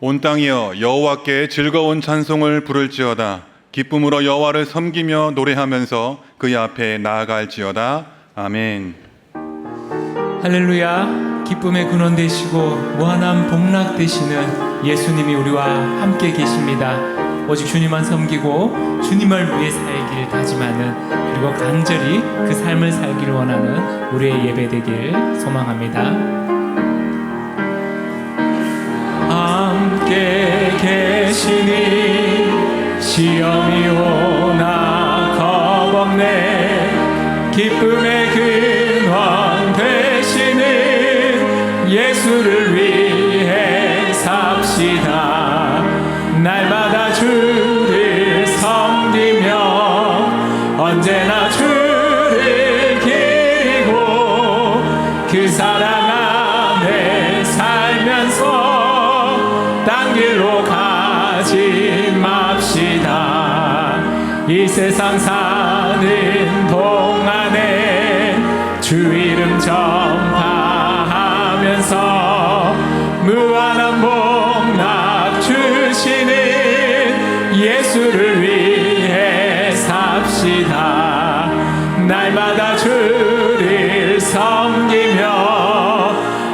온 땅이여 여호와께 즐거운 찬송을 부를지어다. 기쁨으로 여호와를 섬기며 노래하면서 그의 앞에 나아갈지어다. 아멘. 할렐루야. 기쁨의 근원 되시고 무한한 복락 되시는 예수님이 우리와 함께 계십니다. 오직 주님만 섬기고 주님을 위해 살기를 다짐하는, 그리고 간절히 그 삶을 살기를 원하는 우리의 예배 되길 소망합니다. 함께 계시니 시험이 오나 겁없네. 기쁨의 근원 되시는 예수를 위해 삽시다. 날마다 주를 섬기며 언제나 주를 기리고 그 사랑 안에 살면서 딴 길로 가지 맙시다. 이 세상 사는 동안에 주 이름 전파하면서 무한한 복락 주시는 예수를 위해 삽시다. 날마다 주를 섬기며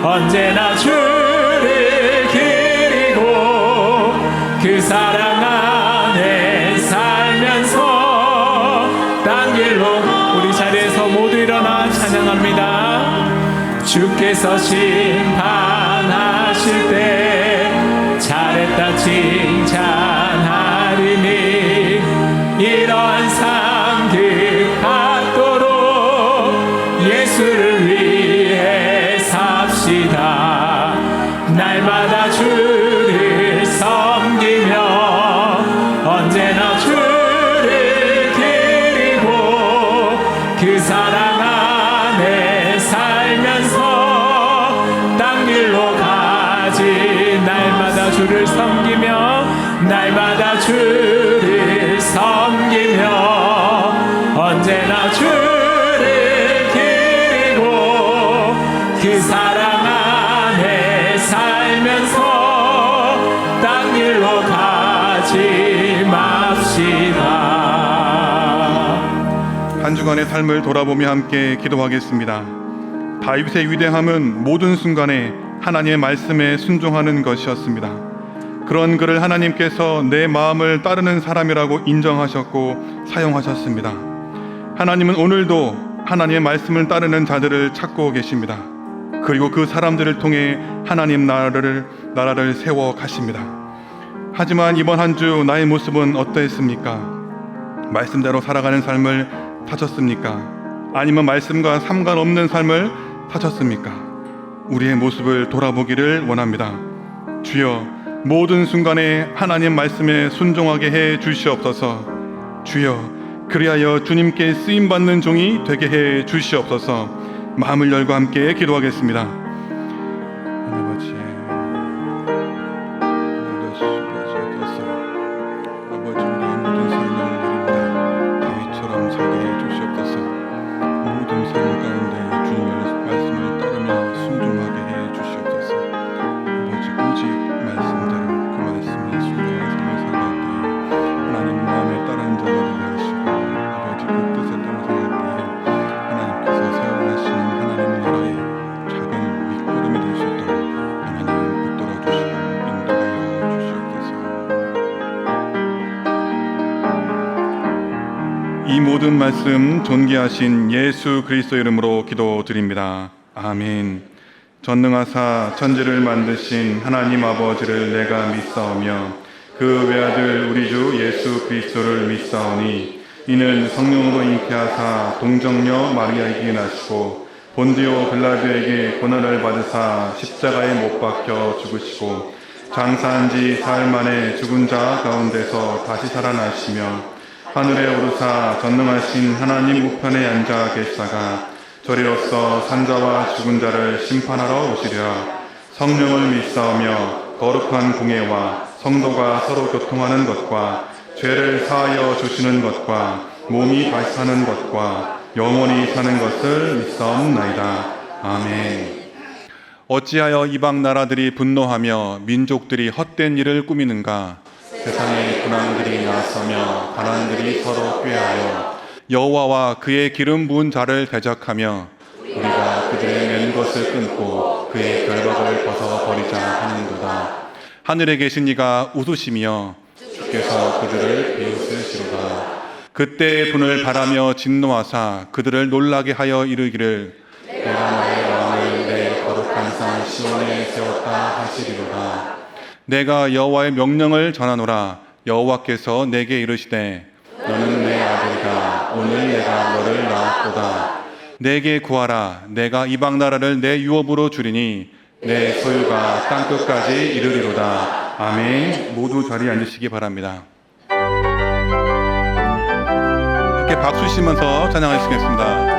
언제나 주를 기리고 그 사랑 안에 살면서 딴 길로, 우리 자리에서 모두 일어나 찬양합니다. 주께서 심판하실 때 잘했다 칭찬하리니 이러한 상급 받도록 예수를 위해 삽시다. 날마다 주를 섬기며 언제나 주를 기리고 그 사랑 안에 살면서 딴 길로 가지. 날마다 주를 섬기며 날마다 주를 섬기며 언제나 주를 기리고 그 사랑 안에 살면서 딴 길로 가지 맙시다. 한 주간의 삶을 돌아보며 함께 기도하겠습니다. 다윗의 위대함은 모든 순간에 하나님의 말씀에 순종하는 것이었습니다. 그런 그를 하나님께서 내 마음을 따르는 사람이라고 인정하셨고 사용하셨습니다. 하나님은 오늘도 하나님의 말씀을 따르는 자들을 찾고 계십니다. 그리고 그 사람들을 통해 하나님 나라를 세워 가십니다. 하지만 이번 한 주 나의 모습은 어떠했습니까? 말씀대로 살아가는 삶을 사셨습니까? 아니면 말씀과 상관없는 삶을 사셨습니까? 우리의 모습을 돌아보기를 원합니다. 주여, 모든 순간에 하나님 말씀에 순종하게 해 주시옵소서. 주여, 그리하여 주님께 쓰임받는 종이 되게 해 주시옵소서. 마음을 열고 함께 기도하겠습니다. 아버지, 우리의 모든 삶을 드립니다. 다윗처럼 살게 해 주시옵소서. 모든 삶 가운데 주님의 말씀을 따르며 순종하게 해 주시옵소서. 아버지, 오직 말씀대로 그 말씀에 순종하는 삶을 살갈 때에 하나님 마음에 따르는 자가 되게 하시고, 아버지 그 뜻에 따라 살갈 때에 하나님께서 세워가시는 하나님 나라의 작은 밑거름이 될 수 있도록 하나님 붙들어 주시고 인도하여 주시옵소서. 이 모든 말씀 존귀하신 예수 그리스도 이름으로 기도드립니다. 아멘. 전능하사 천지를 만드신 하나님 아버지를 내가 믿사오며 그 외아들 우리 주 예수 그리스도를 믿사오니 이는 성령으로 잉태하사 동정녀 마리아에게 나시고 본디오 빌라도에게 고난을 받으사 십자가에 못 박혀 죽으시고 장사한 지 사흘 만에 죽은 자 가운데서 다시 살아나시며 하늘에 오르사 전능하신 하나님 우편에 앉아 계시다가 저리로서 산자와 죽은 자를 심판하러 오시리라. 성령을 믿사오며 거룩한 공예와 성도가 서로 교통하는 것과 죄를 사하여 주시는 것과 몸이 다시 사는 것과 영원히 사는 것을 믿사옵나이다. 아멘. 어찌하여 이방 나라들이 분노하며 민족들이 헛된 일을 꾸미는가? 세상에 군왕들이 나서며 가난들이 서로 꾀하여 여호와와 그의 기름 부은 자를 대적하며 우리가 그들의 맨 것을 끊고 그의 결박을 벗어버리자 하는도다. 하늘에 계신 이가 웃으시며 주께서 그들을 비웃으시로다. 그때의 분을 바라며 진노하사 그들을 놀라게 하여 이르기를 내가 나의 왕을 내 거룩한 산 시온에 세웠다 하시리로다. 내가 여호와의 명령을 전하노라. 여호와께서 내게 이르시되 너는 내 아들이다. 오늘 내가 너를 낳았도다. 내게 구하라. 내가 이방 나라를 내 유업으로 주리니 내 소유가 땅끝까지 이르리로다. 아멘. 모두 자리에 앉으시기 바랍니다. 함께 박수 치면서 찬양하시겠습니다.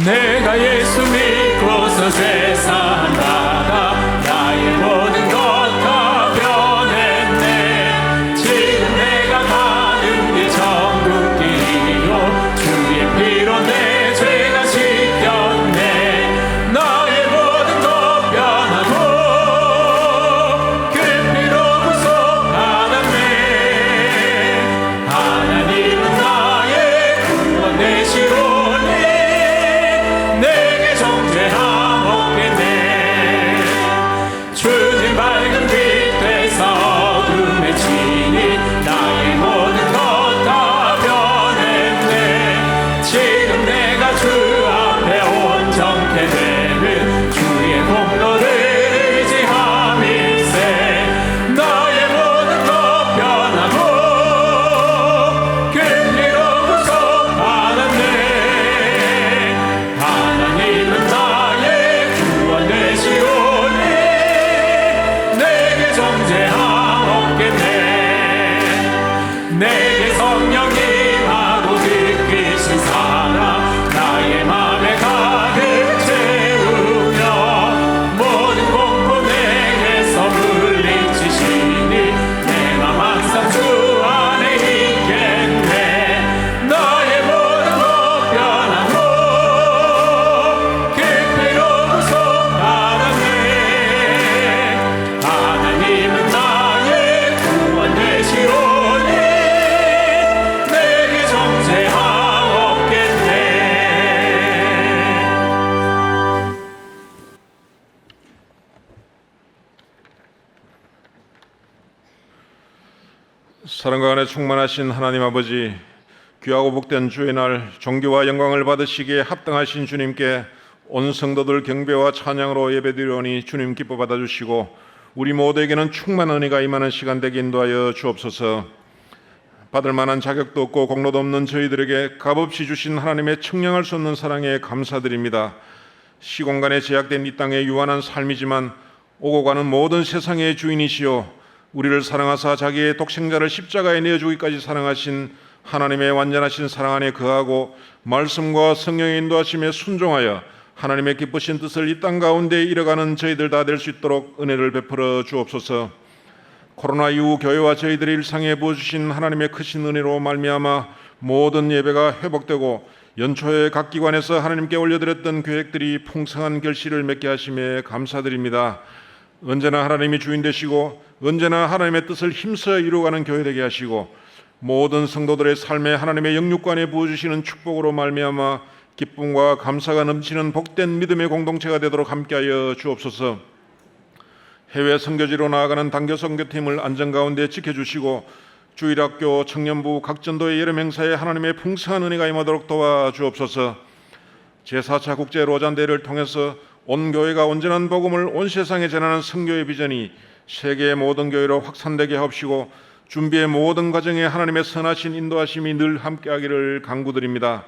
내가 예수 믿고서 세상 나가 나의 모든 것 다 변했네. 지금 내가 가는 길 천국길이요 주의 피로 내 죄가 씻겼네. 나의 모든 것 변하고 그 피로 구속받았네. 하나님은 나의 구원 되시오니 내게 정죄함 없겠네. 주님 밝은 빛 되사 어둠에 치니 나의 모든 것 다 변했네. 지금 내가 주 앞에 온전케 되는 주의 공로를 의지함일세. 나의 모든 것 변하고 그 피로 구속받았네. 하나님은 나의 구원 되시오니 내게 정죄함 없겠네. 내게 성령 임하고 느끼신 사랑 나의 맘에 가득 채우며 모든 공포 내게서 물리치시니 내 맘 항상 주 안에 있겠네. 나의 모든 것 변하고 그 피로 구속받았네. 하나님은 나의 구원 되시오니 내게 정죄함 없겠네. 사랑과 안에 충만하신 하나님 아버지, 귀하고 복된 주의 날 존귀와 영광을 받으시기에 합당하신 주님께 온 성도들 경배와 찬양으로 예배드리오니 주님 기뻐 받아주시고 우리 모두에게는 충만한 은혜가 임하는 시간 되게 인도하여 주옵소서. 받을 만한 자격도 없고 공로도 없는 저희들에게 값없이 주신 하나님의 청량할 수 없는 사랑에 감사드립니다. 시공간에 제약된 이 땅의 유한한 삶이지만 오고 가는 모든 세상의 주인이시요 우리를 사랑하사 자기의 독생자를 십자가에 내어주기까지 사랑하신 하나님의 완전하신 사랑 안에 거하고 말씀과 성령의 인도하심에 순종하여 하나님의 기쁘신 뜻을 이 땅 가운데 이뤄가는 저희들 다 될 수 있도록 은혜를 베풀어 주옵소서. 코로나 이후 교회와 저희들의 일상에 부어주신 하나님의 크신 은혜로 말미암아 모든 예배가 회복되고 연초에 각 기관에서 하나님께 올려드렸던 계획들이 풍성한 결실을 맺게 하심에 감사드립니다. 언제나 하나님이 주인 되시고 언제나 하나님의 뜻을 힘써 이루어가는 교회 되게 하시고 모든 성도들의 삶에 하나님의 영육관에 부어주시는 축복으로 말미암아 기쁨과 감사가 넘치는 복된 믿음의 공동체가 되도록 함께하여 주옵소서. 해외 선교지로 나아가는 단교 선교팀을 안전 가운데 지켜주시고 주일학교, 청년부, 각 전도의 여름 행사에 하나님의 풍성한 은혜가 임하도록 도와주옵소서. 제4차 국제 로잔대회를 통해서 온 교회가 온전한 복음을 온 세상에 전하는 선교의 비전이 세계의 모든 교회로 확산되게 하옵시고 준비의 모든 과정에 하나님의 선하신 인도하심이 늘 함께하기를 간구드립니다.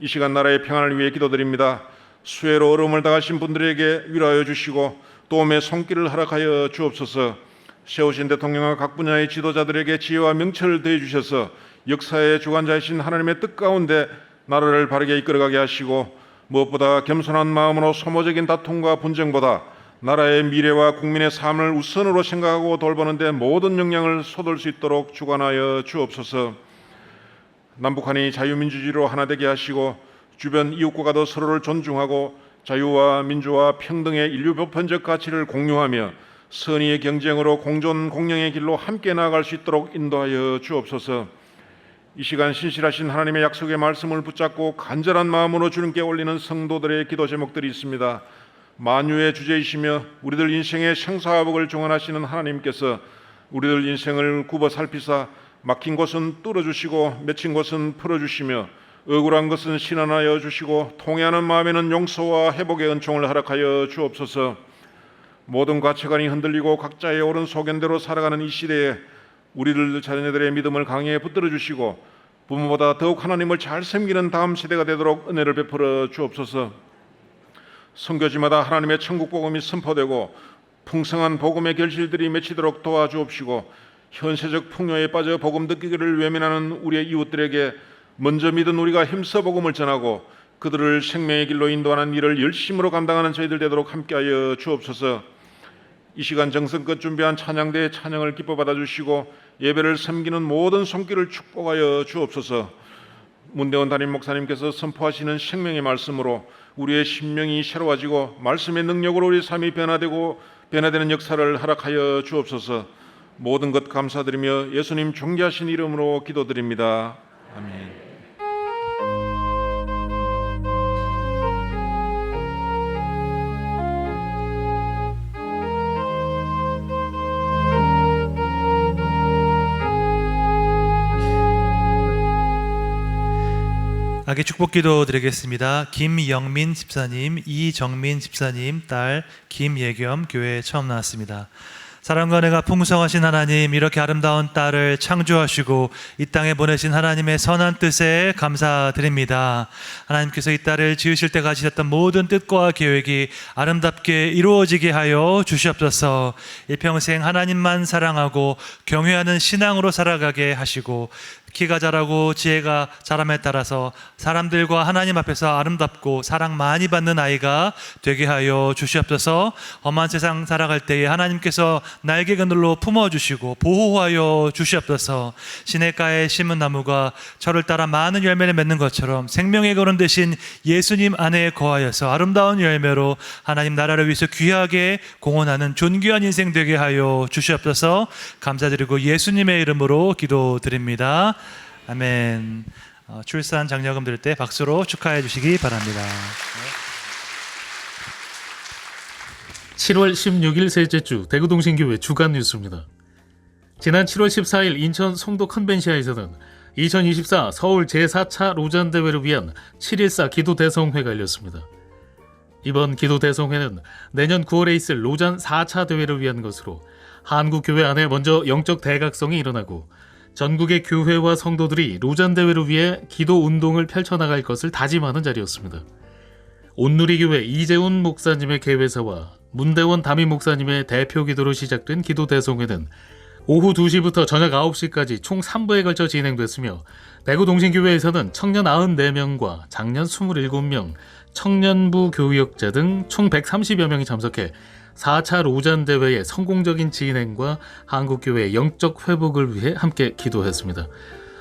이 시간 나라의 평안을 위해 기도드립니다. 수해로 어려움을 당하신 분들에게 위로하여 주시고 도움의 손길을 허락하여 주옵소서. 세우신 대통령과 각 분야의 지도자들에게 지혜와 명철을 더해 주셔서 역사의 주관자이신 하나님의 뜻 가운데 나라를 바르게 이끌어가게 하시고 무엇보다 겸손한 마음으로 소모적인 다툼과 분쟁보다 나라의 미래와 국민의 삶을 우선으로 생각하고 돌보는 데 모든 역량을 쏟을 수 있도록 주관하여 주옵소서. 남북한이 자유민주주의로 하나 되게 하시고 주변 이웃국가도 서로를 존중하고 자유와 민주와 평등의 인류 보편적 가치를 공유하며 선의의 경쟁으로 공존 공영의 길로 함께 나아갈 수 있도록 인도하여 주옵소서. 이 시간 신실하신 하나님의 약속의 말씀을 붙잡고 간절한 마음으로 주님께 올리는 성도들의 기도 제목들이 있습니다. 만유의 주제이시며 우리들 인생의 생사화복을 종언하시는 하나님께서 우리들 인생을 굽어 살피사 막힌 곳은 뚫어주시고 맺힌 곳은 풀어주시며 억울한 것은 신원하여 주시고 통회하는 마음에는 용서와 회복의 은총을 허락하여 주옵소서. 모든 가치관이 흔들리고 각자의 옳은 소견대로 살아가는 이 시대에 우리들 자녀들의 믿음을 강하게 붙들어 주시고 부모보다 더욱 하나님을 잘 섬기는 다음 세대가 되도록 은혜를 베풀어 주옵소서. 선교지마다 하나님의 천국 복음이 선포되고 풍성한 복음의 결실들이 맺히도록 도와주옵시고 현세적 풍요에 빠져 복음 듣기를 외면하는 우리의 이웃들에게 먼저 믿은 우리가 힘써 복음을 전하고 그들을 생명의 길로 인도하는 일을 열심으로 감당하는 저희들 되도록 함께하여 주옵소서. 이 시간 정성껏 준비한 찬양대의 찬양을 기뻐 받아주시고 예배를 섬기는 모든 손길을 축복하여 주옵소서. 문대원 담임 목사님께서 선포하시는 생명의 말씀으로 우리의 심령이 새로워지고 말씀의 능력으로 우리 삶이 변화되는 역사를 허락하여 주옵소서. 모든 것 감사드리며 예수님 존귀하신 이름으로 기도드립니다. 아멘. 아기 축복기도 드리겠습니다. 김영민 집사님, 이정민 집사님 딸 김예겸 교회에 처음 나왔습니다. 사랑과 은혜가 풍성하신 하나님, 이렇게 아름다운 딸을 창조하시고 이 땅에 보내신 하나님의 선한 뜻에 감사드립니다. 하나님께서 이 딸을 지으실 때 가지셨던 모든 뜻과 계획이 아름답게 이루어지게 하여 주시옵소서. 일평생 하나님만 사랑하고 경외하는 신앙으로 살아가게 하시고 키가 자라고 지혜가 자람에 따라서 사람들과 하나님 앞에서 아름답고 사랑 많이 받는 아이가 되게 하여 주시옵소서. 험한 세상 살아갈 때에 하나님께서 날개 그늘로 품어주시고 보호하여 주시옵소서. 시냇가에 심은 나무가 철을 따라 많은 열매를 맺는 것처럼 생명의 거름 되신 예수님 안에 거하여서 아름다운 열매로 하나님 나라를 위해서 귀하게 공헌하는 존귀한 인생 되게 하여 주시옵소서. 감사드리고 예수님의 이름으로 기도드립니다. 아멘. 출산 장려금 드릴 때 박수로 축하해 주시기 바랍니다. 7월 16일 셋째 주 대구동신교회 주간 뉴스입니다. 지난 7월 14일 인천 송도 컨벤시아에서는 2024 서울 제4차 로잔대회를 위한 7.14 기도대성회가 열렸습니다. 이번 기도대성회는 내년 9월에 있을 로잔 4차 대회를 위한 것으로 한국교회 안에 먼저 영적 대각성이 일어나고 전국의 교회와 성도들이 로잔대회를 위해 기도운동을 펼쳐나갈 것을 다짐하는 자리였습니다. 온누리교회 이재훈 목사님의 개회사와 문대원 담임 목사님의 대표 기도로 시작된 기도대성회는 오후 2시부터 저녁 9시까지 총 3부에 걸쳐 진행됐으며 대구동신교회에서는 청년 94명과 장년 27명, 청년부 교역자 등 총 130여 명이 참석해 4차 로잔대회의 성공적인 진행과 한국교회의 영적 회복을 위해 함께 기도했습니다.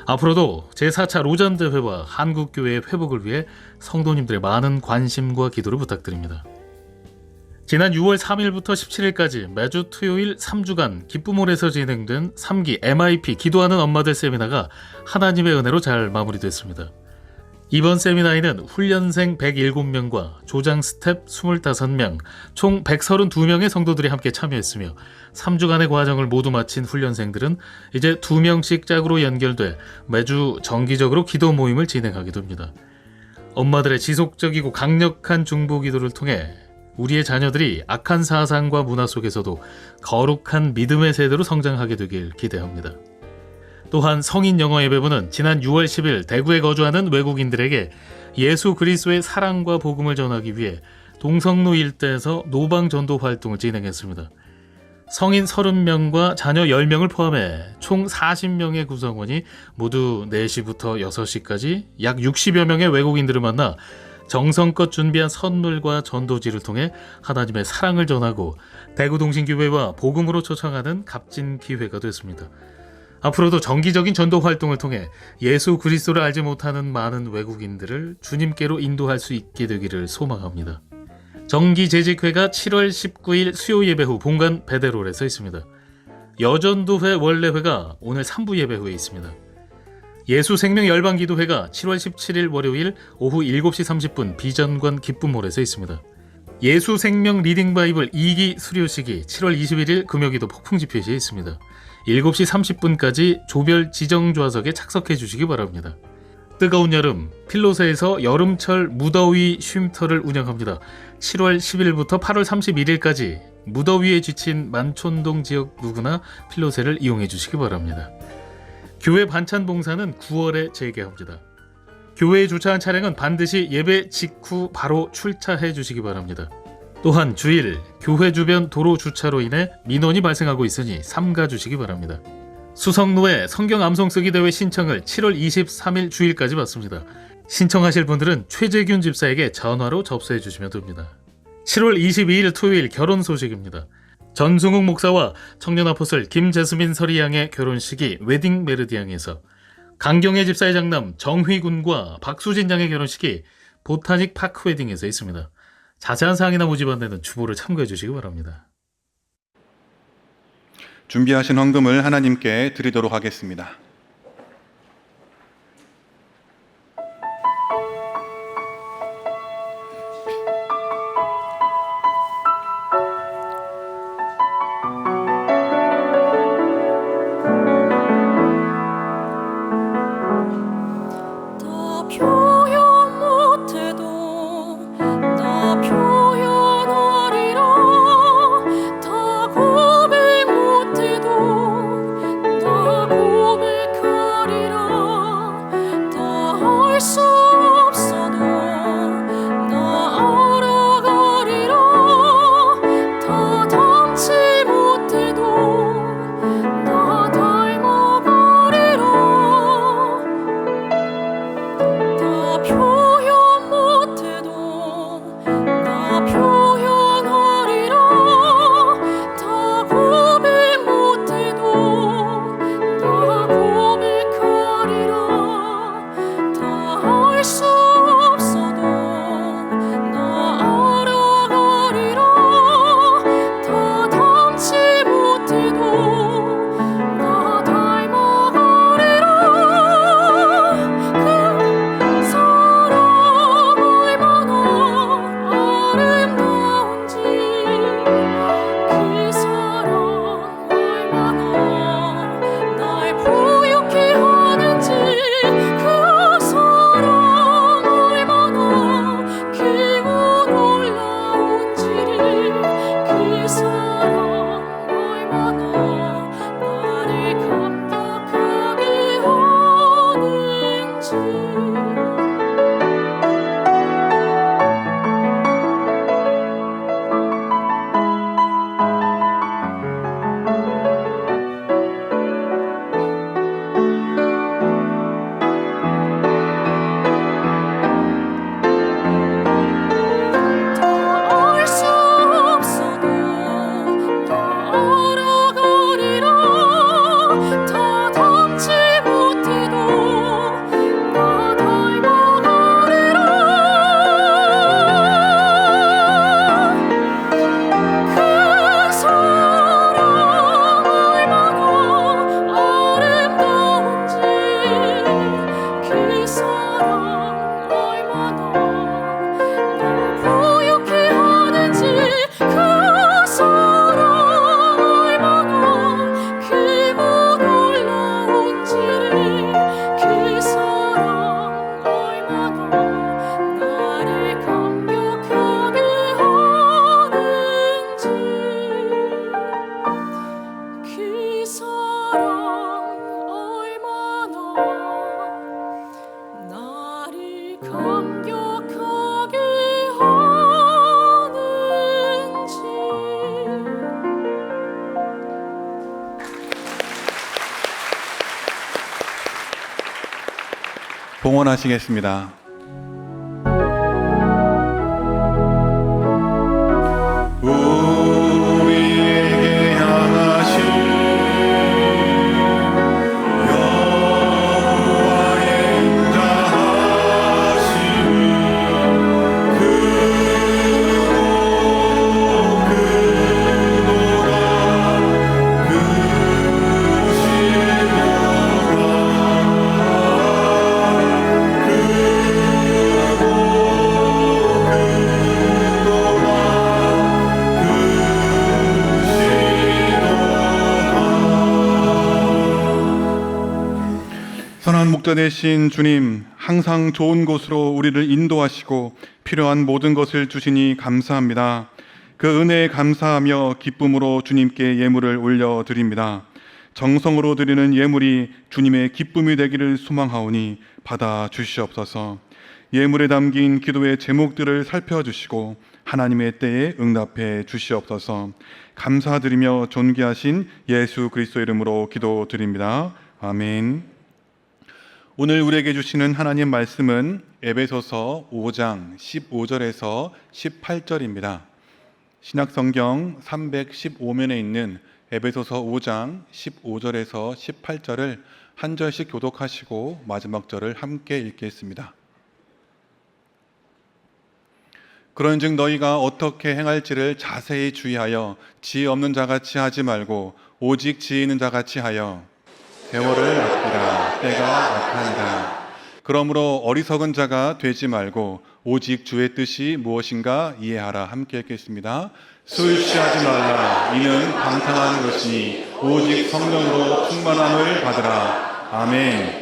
앞으로도 제4차 로잔대회와 한국교회의 회복을 위해 성도님들의 많은 관심과 기도를 부탁드립니다. 지난 6월 3일부터 17일까지 매주 토요일 3주간 기쁨홀에서 진행된 3기 MIP 기도하는 엄마들 세미나가 하나님의 은혜로 잘 마무리됐습니다. 이번 세미나에는 훈련생 107명과 조장 스텝 25명, 총 132명의 성도들이 함께 참여했으며 3주간의 과정을 모두 마친 훈련생들은 이제 2명씩 짝으로 연결돼 매주 정기적으로 기도 모임을 진행하게 됩니다. 엄마들의 지속적이고 강력한 중보 기도를 통해 우리의 자녀들이 악한 사상과 문화 속에서도 거룩한 믿음의 세대로 성장하게 되길 기대합니다. 또한 성인 영어 예배부는 지난 6월 10일 대구에 거주하는 외국인들에게 예수 그리스도의 사랑과 복음을 전하기 위해 동성로 일대에서 노방 전도 활동을 진행했습니다. 성인 30명과 자녀 10명을 포함해 총 40명의 구성원이 모두 4시부터 6시까지 약 60여 명의 외국인들을 만나 정성껏 준비한 선물과 전도지를 통해 하나님의 사랑을 전하고 대구동신교회와 복음으로 초청하는 값진 기회가 됐습니다. 앞으로도 정기적인 전도 활동을 통해 예수 그리스도를 알지 못하는 많은 외국인들을 주님께로 인도할 수 있게 되기를 소망합니다. 정기재직회가 7월 19일 수요 예배 후 본관 베데롤에 서 있습니다. 여전도회 원래회가 오늘 3부 예배 후에 있습니다. 예수생명 열방기도회가 7월 17일 월요일 오후 7시 30분 비전관 기쁨홀에서 있습니다. 예수생명 리딩바이블 2기 수료식이 7월 21일 금요기도 폭풍집회시에 있습니다. 7시 30분까지 조별 지정좌석에 착석해 주시기 바랍니다. 뜨거운 여름, 필로세에서 여름철 무더위 쉼터를 운영합니다. 7월 10일부터 8월 31일까지 무더위에 지친 만촌동 지역 누구나 필로세를 이용해 주시기 바랍니다. 교회 반찬 봉사는 9월에 재개합니다. 교회에 주차한 차량은 반드시 예배 직후 바로 출차해 주시기 바랍니다. 또한 주일 교회 주변 도로 주차로 인해 민원이 발생하고 있으니 삼가 주시기 바랍니다. 수성로에 성경 암송 쓰기 대회 신청을 7월 23일 주일까지 받습니다. 신청하실 분들은 최재균 집사에게 전화로 접수해 주시면 됩니다. 7월 22일 토요일 결혼 소식입니다. 전승욱 목사와 청년 아포슬 김재수민 서리양의 결혼식이 웨딩 메르디앙에서, 강경애 집사의 장남 정휘군과 박수진 양의 결혼식이 보타닉 파크 웨딩에서 있습니다. 자세한 사항이나 모집 안내는 주보를 참고해 주시기 바랍니다. 준비하신 헌금을 하나님께 드리도록 하겠습니다. 봉헌하시겠습니다. 우리에게 향하신 여호와의 인자하심은 그곳 목자 되신 주님, 항상 좋은 곳으로 우리를 인도하시고 필요한 모든 것을 주시니 감사합니다. 그 은혜에 감사하며 기쁨으로 주님께 예물을 올려드립니다. 정성으로 드리는 예물이 주님의 기쁨이 되기를 소망하오니 받아 주시옵소서. 예물에 담긴 기도의 제목들을 살펴주시고 하나님의 때에 응답해 주시옵소서. 감사드리며 존귀하신 예수 그리스도 이름으로 기도드립니다. 아멘. 오늘 우리에게 주시는 하나님 말씀은 에베소서 5장 15절에서 18절입니다. 신약성경 315면에 있는 에베소서 5장 15절에서 18절을 한 절씩 교독하시고 마지막 절을 함께 읽겠습니다. 그런즉 너희가 어떻게 행할지를 자세히 주의하여 지혜 없는 자같이 하지 말고 오직 지혜 있는 자같이 하여 세월을 아끼라. 때가 악하니라. 그러므로 어리석은 자가 되지 말고 오직 주의 뜻이 무엇인가 이해하라. 함께 읽겠습니다. 술 취하지 말라. 이는 방탕한 것이니 오직 성령으로 충만함을 받으라. 아멘.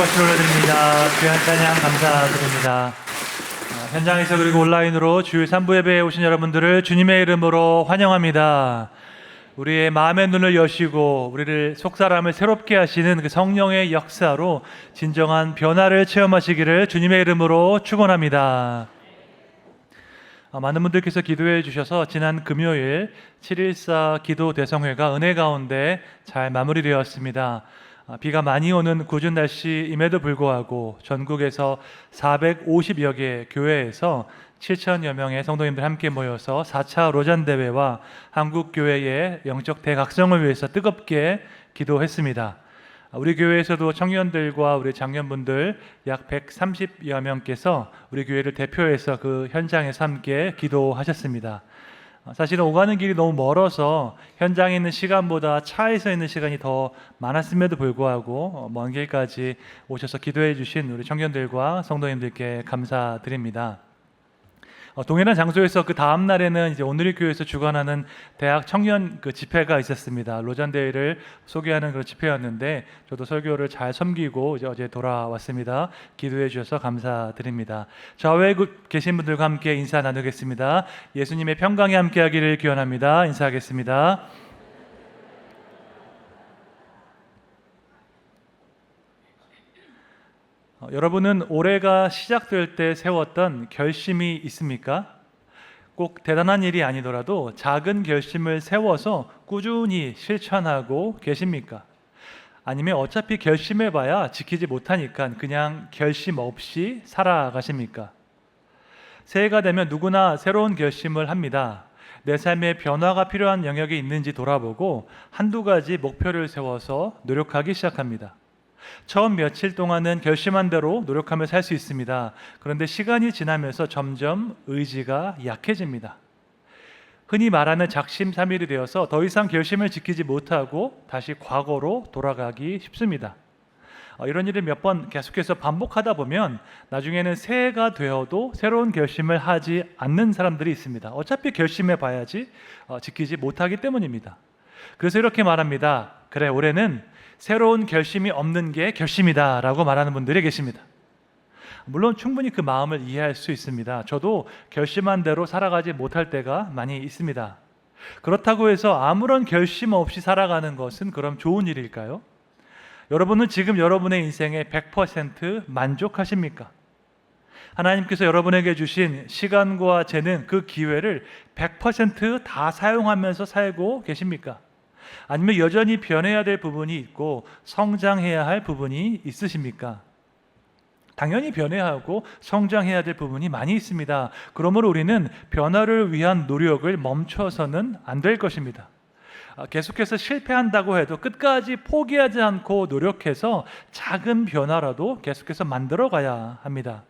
박수 올려드립니다. 귀한 찬양 감사드립니다. 현장에서 그리고 온라인으로 주일 3부 예배에 오신 여러분들을 주님의 이름으로 환영합니다. 우리의 마음의 눈을 여시고 우리를 속사람을 새롭게 하시는 그 성령의 역사로 진정한 변화를 체험하시기를 주님의 이름으로 축원합니다. 많은 분들께서 기도해 주셔서 지난 금요일 7.14 기도 대성회가 은혜 가운데 잘 마무리되었습니다. 비가 많이 오는 궂은 날씨임에도 불구하고 전국에서 450여 개 교회에서 7천여 명의 성도님들 함께 모여서 4차 로잔 대회와 한국 교회의 영적 대각성을 위해서 뜨겁게 기도했습니다. 우리 교회에서도 청년들과 우리 장년분들 약 130여 명께서 우리 교회를 대표해서 그 현장에서 함께 기도하셨습니다. 사실은 오가는 길이 너무 멀어서 현장에 있는 시간보다 차에서 있는 시간이 더 많았음에도 불구하고 먼 길까지 오셔서 기도해 주신 우리 청년들과 성도님들께 감사드립니다. 동일한 장소에서 그 다음 날에는 이제 오늘의 교회에서 주관하는 대학 청년 그 집회가 있었습니다. 로잔 대회를 소개하는 그런 집회였는데 저도 설교를 잘 섬기고 이제 어제 돌아왔습니다. 기도해 주셔서 감사드립니다. 좌우에 계신 분들과 함께 인사 나누겠습니다. 예수님의 평강이 함께하기를 기원합니다. 인사하겠습니다. 여러분은 올해가 시작될 때 세웠던 결심이 있습니까? 꼭 대단한 일이 아니더라도 작은 결심을 세워서 꾸준히 실천하고 계십니까? 아니면 어차피 결심해봐야 지키지 못하니까 그냥 결심 없이 살아가십니까? 새해가 되면 누구나 새로운 결심을 합니다. 내 삶에 변화가 필요한 영역이 있는지 돌아보고 한두 가지 목표를 세워서 노력하기 시작합니다. 처음 며칠 동안은 결심한 대로 노력하며 살 수 있습니다. 그런데 시간이 지나면서 점점 의지가 약해집니다. 흔히 말하는 작심삼일이 되어서 더 이상 결심을 지키지 못하고 다시 과거로 돌아가기 쉽습니다. 이런 일을 몇 번 계속해서 반복하다 보면 나중에는 새해가 되어도 새로운 결심을 하지 않는 사람들이 있습니다. 어차피 결심해 봐야지 지키지 못하기 때문입니다. 그래서 이렇게 말합니다. 그래, 올해는 새로운 결심이 없는 게 결심이다 라고 말하는 분들이 계십니다. 물론 충분히 그 마음을 이해할 수 있습니다. 저도 결심한 대로 살아가지 못할 때가 많이 있습니다. 그렇다고 해서 아무런 결심 없이 살아가는 것은 그럼 좋은 일일까요? 여러분은 지금 여러분의 인생에 100% 만족하십니까? 하나님께서 여러분에게 주신 시간과 재능, 그 기회를 100% 사용하면서 살고 계십니까? 아니면 여전히 변해야 될 부분이 있고 성장해야 할 부분이 있으십니까? 당연히 변해야 하고 성장해야 될 부분이 많이 있습니다. 그러므로 우리는 변화를 위한 노력을 멈춰서는 안 될 것입니다. 계속해서 실패한다고 해도 끝까지 포기하지 않고 노력해서 작은 변화라도 계속해서 만들어 가야 합니다.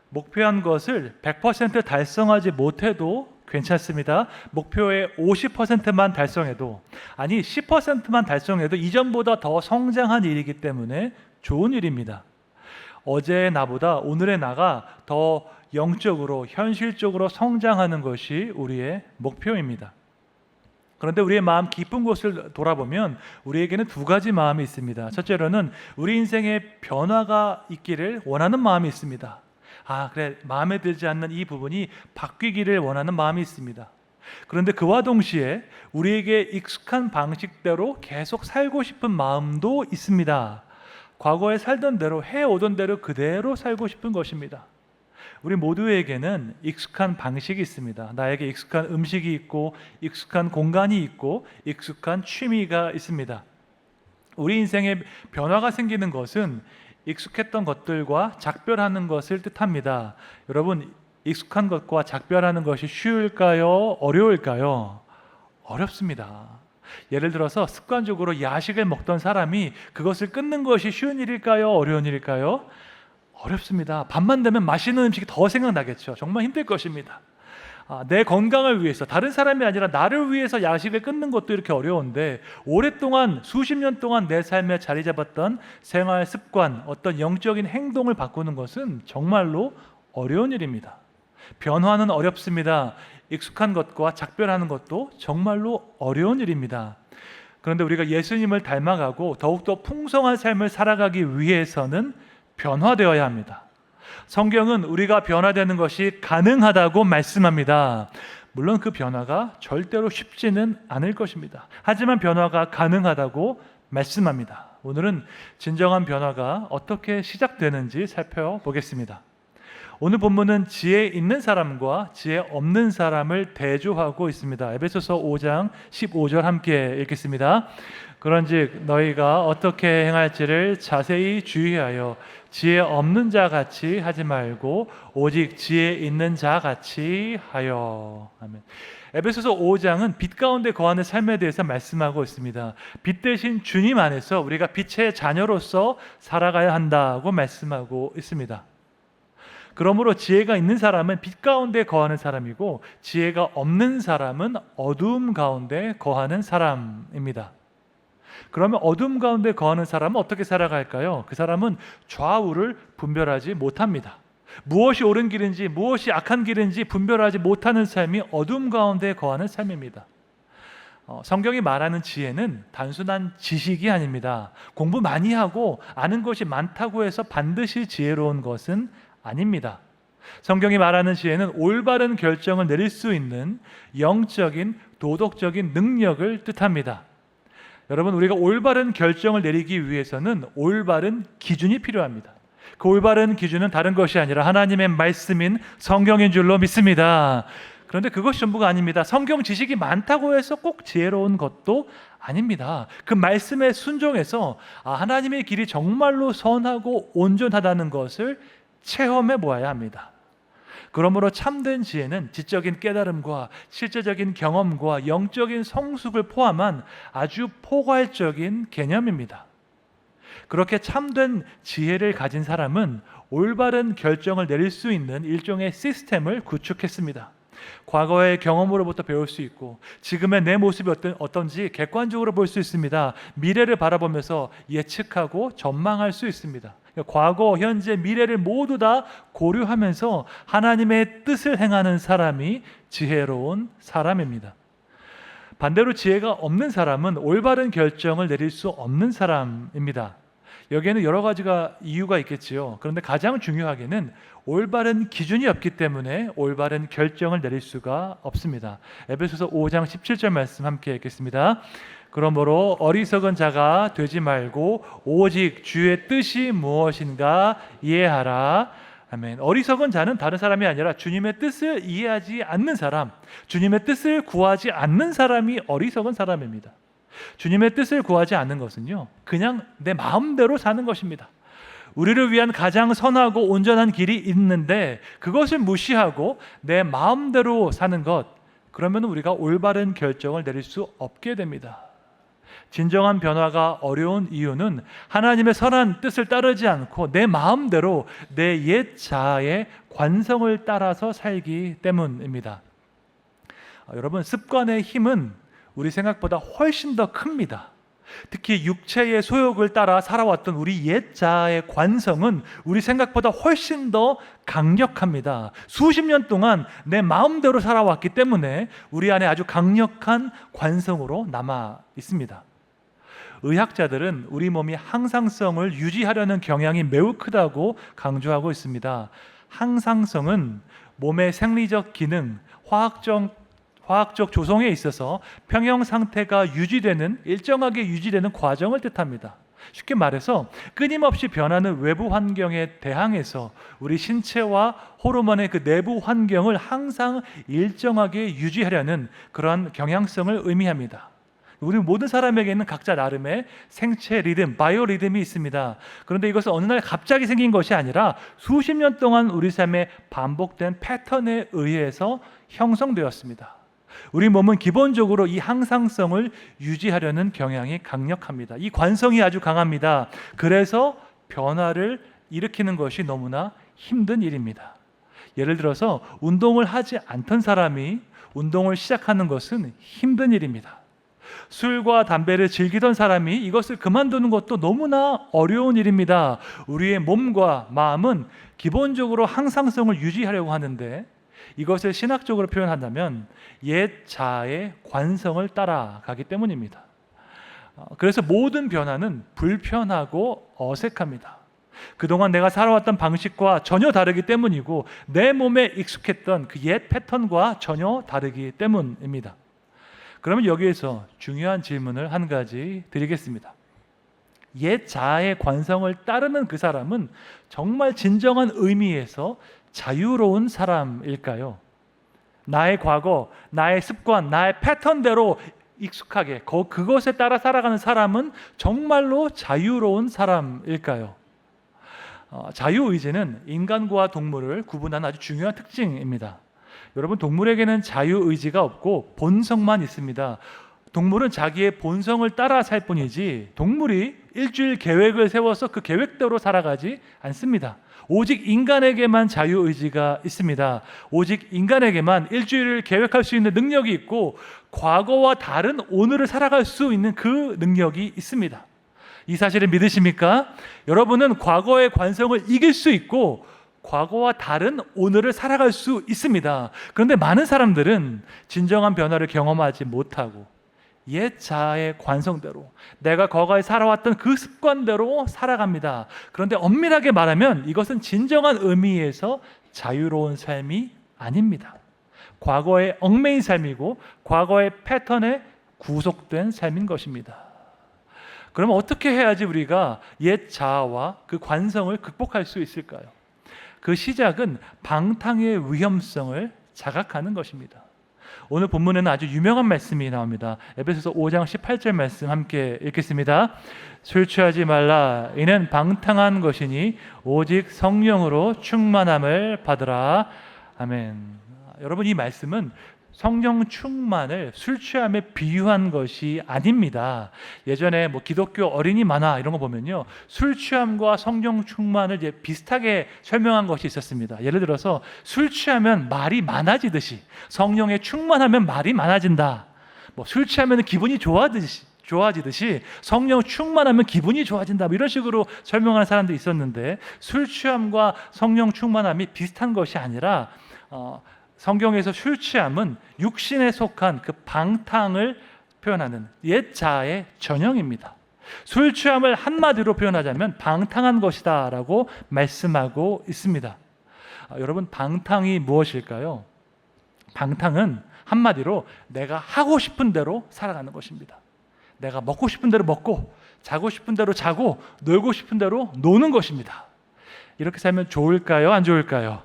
목표한 것을 100% 달성하지 못해도 괜찮습니다. 목표의 50%만 달성해도, 아니 10%만 달성해도 이전보다 더 성장한 일이기 때문에 좋은 일입니다. 어제의 나보다 오늘의 나가 더 영적으로 현실적으로 성장하는 것이 우리의 목표입니다. 그런데 우리의 마음 깊은 곳을 돌아보면 우리에게는 두 가지 마음이 있습니다. 첫째로는 우리 인생에 변화가 있기를 원하는 마음이 있습니다. 그래, 마음에 들지 않는 이 부분이 바뀌기를 원하는 마음이 있습니다. 그런데 그와 동시에 우리에게 익숙한 방식대로 계속 살고 싶은 마음도 있습니다. 과거에 살던 대로, 해오던 대로 그대로 살고 싶은 것입니다. 우리 모두에게는 익숙한 방식이 있습니다. 나에게 익숙한 음식이 있고 익숙한 공간이 있고 익숙한 취미가 있습니다. 우리 인생에 변화가 생기는 것은 익숙했던 것들과 작별하는 것을 뜻합니다. 여러분, 익숙한 것과 작별하는 것이 쉬울까요? 어려울까요? 어렵습니다. 예를 들어서 습관적으로 야식을 먹던 사람이 그것을 끊는 것이 쉬운 일일까요? 어려운 일일까요? 어렵습니다. 밤만 되면 맛있는 음식이 더 생각나겠죠. 정말 힘들 것입니다. 내 건강을 위해서, 다른 사람이 아니라 나를 위해서 야식을 끊는 것도 이렇게 어려운데 오랫동안 수십 년 동안 내 삶에 자리 잡았던 생활 습관, 어떤 영적인 행동을 바꾸는 것은 정말로 어려운 일입니다. 변화는 어렵습니다. 익숙한 것과 작별하는 것도 정말로 어려운 일입니다. 그런데 우리가 예수님을 닮아가고 더욱더 풍성한 삶을 살아가기 위해서는 변화되어야 합니다. 성경은 우리가 변화되는 것이 가능하다고 말씀합니다. 물론 그 변화가 절대로 쉽지는 않을 것입니다. 하지만 변화가 가능하다고 말씀합니다. 오늘은 진정한 변화가 어떻게 시작되는지 살펴보겠습니다. 오늘 본문은 지혜 있는 사람과 지혜 없는 사람을 대조하고 있습니다. 에베소서 5장 15절 함께 읽겠습니다. 그런즉 너희가 어떻게 행할지를 자세히 주의하여 지혜 없는 자 같이 하지 말고 오직 지혜 있는 자 같이 하여. 아멘. 에베소서 5장은 빛 가운데 거하는 삶에 대해서 말씀하고 있습니다. 빛 대신 주님 안에서 우리가 빛의 자녀로서 살아가야 한다고 말씀하고 있습니다. 그러므로 지혜가 있는 사람은 빛 가운데 거하는 사람이고 지혜가 없는 사람은 어두움 가운데 거하는 사람입니다. 그러면 어둠 가운데 거하는 사람은 어떻게 살아갈까요? 그 사람은 좌우를 분별하지 못합니다. 무엇이 옳은 길인지 무엇이 악한 길인지 분별하지 못하는 삶이 어둠 가운데 거하는 삶입니다. 성경이 말하는 지혜는 단순한 지식이 아닙니다. 공부 많이 하고 아는 것이 많다고 해서 반드시 지혜로운 것은 아닙니다. 성경이 말하는 지혜는 올바른 결정을 내릴 수 있는 영적인 도덕적인 능력을 뜻합니다. 여러분, 우리가 올바른 결정을 내리기 위해서는 올바른 기준이 필요합니다. 그 올바른 기준은 다른 것이 아니라 하나님의 말씀인 성경인 줄로 믿습니다. 그런데 그것이 전부가 아닙니다. 성경 지식이 많다고 해서 꼭 지혜로운 것도 아닙니다. 그 말씀에 순종해서 하나님의 길이 정말로 선하고 온전하다는 것을 체험해 보아야 합니다. 그러므로 참된 지혜는 지적인 깨달음과 실제적인 경험과 영적인 성숙을 포함한 아주 포괄적인 개념입니다. 그렇게 참된 지혜를 가진 사람은 올바른 결정을 내릴 수 있는 일종의 시스템을 구축했습니다. 과거의 경험으로부터 배울 수 있고 지금의 내 모습이 어떤지 객관적으로 볼 수 있습니다. 미래를 바라보면서 예측하고 전망할 수 있습니다. 과거, 현재, 미래를 모두 다 고려하면서 하나님의 뜻을 행하는 사람이 지혜로운 사람입니다. 반대로 지혜가 없는 사람은 올바른 결정을 내릴 수 없는 사람입니다. 여기에는 여러 가지가 이유가 있겠지요. 그런데 가장 중요하게는 올바른 기준이 없기 때문에 올바른 결정을 내릴 수가 없습니다. 에베소서 5장 17절 말씀 함께 읽겠습니다. 그러므로 어리석은 자가 되지 말고 오직 주의 뜻이 무엇인가 이해하라. 아멘. 어리석은 자는 다른 사람이 아니라 주님의 뜻을 이해하지 않는 사람, 주님의 뜻을 구하지 않는 사람이 어리석은 사람입니다. 주님의 뜻을 구하지 않는 것은요, 그냥 내 마음대로 사는 것입니다. 우리를 위한 가장 선하고 온전한 길이 있는데 그것을 무시하고 내 마음대로 사는 것, 그러면 우리가 올바른 결정을 내릴 수 없게 됩니다. 진정한 변화가 어려운 이유는 하나님의 선한 뜻을 따르지 않고 내 마음대로 내 옛 자아의 관성을 따라서 살기 때문입니다. 여러분, 습관의 힘은 우리 생각보다 훨씬 더 큽니다. 특히 육체의 소욕을 따라 살아왔던 우리 옛 자아의 관성은 우리 생각보다 훨씬 더 강력합니다. 수십 년 동안 내 마음대로 살아왔기 때문에 우리 안에 아주 강력한 관성으로 남아 있습니다. 의학자들은 우리 몸이 항상성을 유지하려는 경향이 매우 크다고 강조하고 있습니다. 항상성은 몸의 생리적 기능, 화학적 조성에 있어서 평형 상태가 일정하게 유지되는 과정을 뜻합니다. 쉽게 말해서 끊임없이 변하는 외부 환경에 대항해서 우리 신체와 호르몬의 그 내부 환경을 항상 일정하게 유지하려는 그러한 경향성을 의미합니다. 우리 모든 사람에게는 각자 나름의 생체 리듬, 바이오 리듬이 있습니다. 그런데 이것은 어느 날 갑자기 생긴 것이 아니라 수십 년 동안 우리 삶에 반복된 패턴에 의해서 형성되었습니다. 우리 몸은 기본적으로 이 항상성을 유지하려는 경향이 강력합니다. 이 관성이 아주 강합니다. 그래서 변화를 일으키는 것이 너무나 힘든 일입니다. 예를 들어서 운동을 하지 않던 사람이 운동을 시작하는 것은 힘든 일입니다. 술과 담배를 즐기던 사람이 이것을 그만두는 것도 너무나 어려운 일입니다. 우리의 몸과 마음은 기본적으로 항상성을 유지하려고 하는데 이것을 신학적으로 표현한다면 옛 자아의 관성을 따라가기 때문입니다. 그래서 모든 변화는 불편하고 어색합니다. 그동안 내가 살아왔던 방식과 전혀 다르기 때문이고 내 몸에 익숙했던 그 옛 패턴과 전혀 다르기 때문입니다. 그러면 여기에서 중요한 질문을 한 가지 드리겠습니다. 옛 자아의 관성을 따르는 그 사람은 정말 진정한 의미에서 자유로운 사람일까요? 나의 과거, 나의 습관, 나의 패턴대로 익숙하게 그것에 따라 살아가는 사람은 정말로 자유로운 사람일까요? 자유의지는 인간과 동물을 구분하는 아주 중요한 특징입니다. 여러분, 동물에게는 자유의지가 없고 본성만 있습니다. 동물은 자기의 본성을 따라 살 뿐이지 동물이 일주일 계획을 세워서 그 계획대로 살아가지 않습니다. 오직 인간에게만 자유의지가 있습니다. 오직 인간에게만 일주일을 계획할 수 있는 능력이 있고 과거와 다른 오늘을 살아갈 수 있는 그 능력이 있습니다. 이 사실을 믿으십니까? 여러분은 과거의 관성을 이길 수 있고 과거와 다른 오늘을 살아갈 수 있습니다. 그런데 많은 사람들은 진정한 변화를 경험하지 못하고 옛 자아의 관성대로 내가 과거에 살아왔던 그 습관대로 살아갑니다. 그런데 엄밀하게 말하면 이것은 진정한 의미에서 자유로운 삶이 아닙니다. 과거의 얽매인 삶이고 과거의 패턴에 구속된 삶인 것입니다. 그럼 어떻게 해야지 우리가 옛 자아와 그 관성을 극복할 수 있을까요? 그 시작은 방탕의 위험성을 자각하는 것입니다. 오늘 본문에는 아주 유명한 말씀이 나옵니다. 에베소서 5장 18절 말씀 함께 읽겠습니다. 술 취하지 말라. 이는 방탕한 것이니 오직 성령으로 충만함을 받으라. 아멘. 여러분, 이 말씀은 성령 충만을 술 취함에 비유한 것이 아닙니다. 예전에 기독교 어린이 만화 이런 거 보면요, 술 취함과 성령 충만을 이제 비슷하게 설명한 것이 있었습니다. 예를 들어서 술 취하면 말이 많아지듯이 성령에 충만하면 말이 많아진다. 술 취하면 기분이 좋아지듯이 성령 충만하면 기분이 좋아진다. 이런 식으로 설명하는 사람도 있었는데 술 취함과 성령 충만함이 비슷한 것이 아니라 성경에서 술 취함은 육신에 속한 그 방탕을 표현하는 옛 자아의 전형입니다. 술 취함을 한마디로 표현하자면 방탕한 것이다 라고 말씀하고 있습니다. 여러분, 방탕이 무엇일까요? 방탕은 한마디로 내가 하고 싶은 대로 살아가는 것입니다. 내가 먹고 싶은 대로 먹고 자고 싶은 대로 자고 놀고 싶은 대로 노는 것입니다. 이렇게 살면 좋을까요? 안 좋을까요?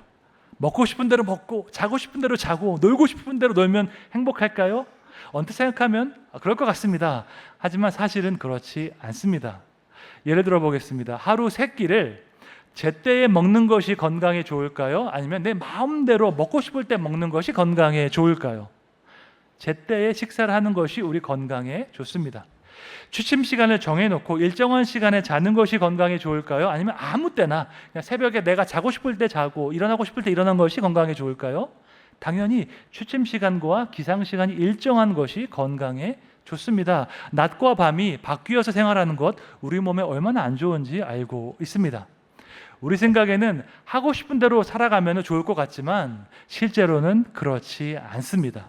먹고 싶은 대로 먹고 자고 싶은 대로 자고 놀고 싶은 대로 놀면 행복할까요? 언뜻 생각하면 그럴 것 같습니다. 하지만 사실은 그렇지 않습니다. 예를 들어 보겠습니다. 하루 3끼를 제때에 먹는 것이 건강에 좋을까요? 아니면 내 마음대로 먹고 싶을 때 먹는 것이 건강에 좋을까요? 제때에 식사를 하는 것이 우리 건강에 좋습니다. 취침 시간을 정해놓고 일정한 시간에 자는 것이 건강에 좋을까요? 아니면 아무 때나 그냥 새벽에 내가 자고 싶을 때 자고 일어나고 싶을 때 일어나는 것이 건강에 좋을까요? 당연히 취침 시간과 기상 시간이 일정한 것이 건강에 좋습니다. 낮과 밤이 바뀌어서 생활하는 것 우리 몸에 얼마나 안 좋은지 알고 있습니다. 우리 생각에는 하고 싶은 대로 살아가면 좋을 것 같지만 실제로는 그렇지 않습니다.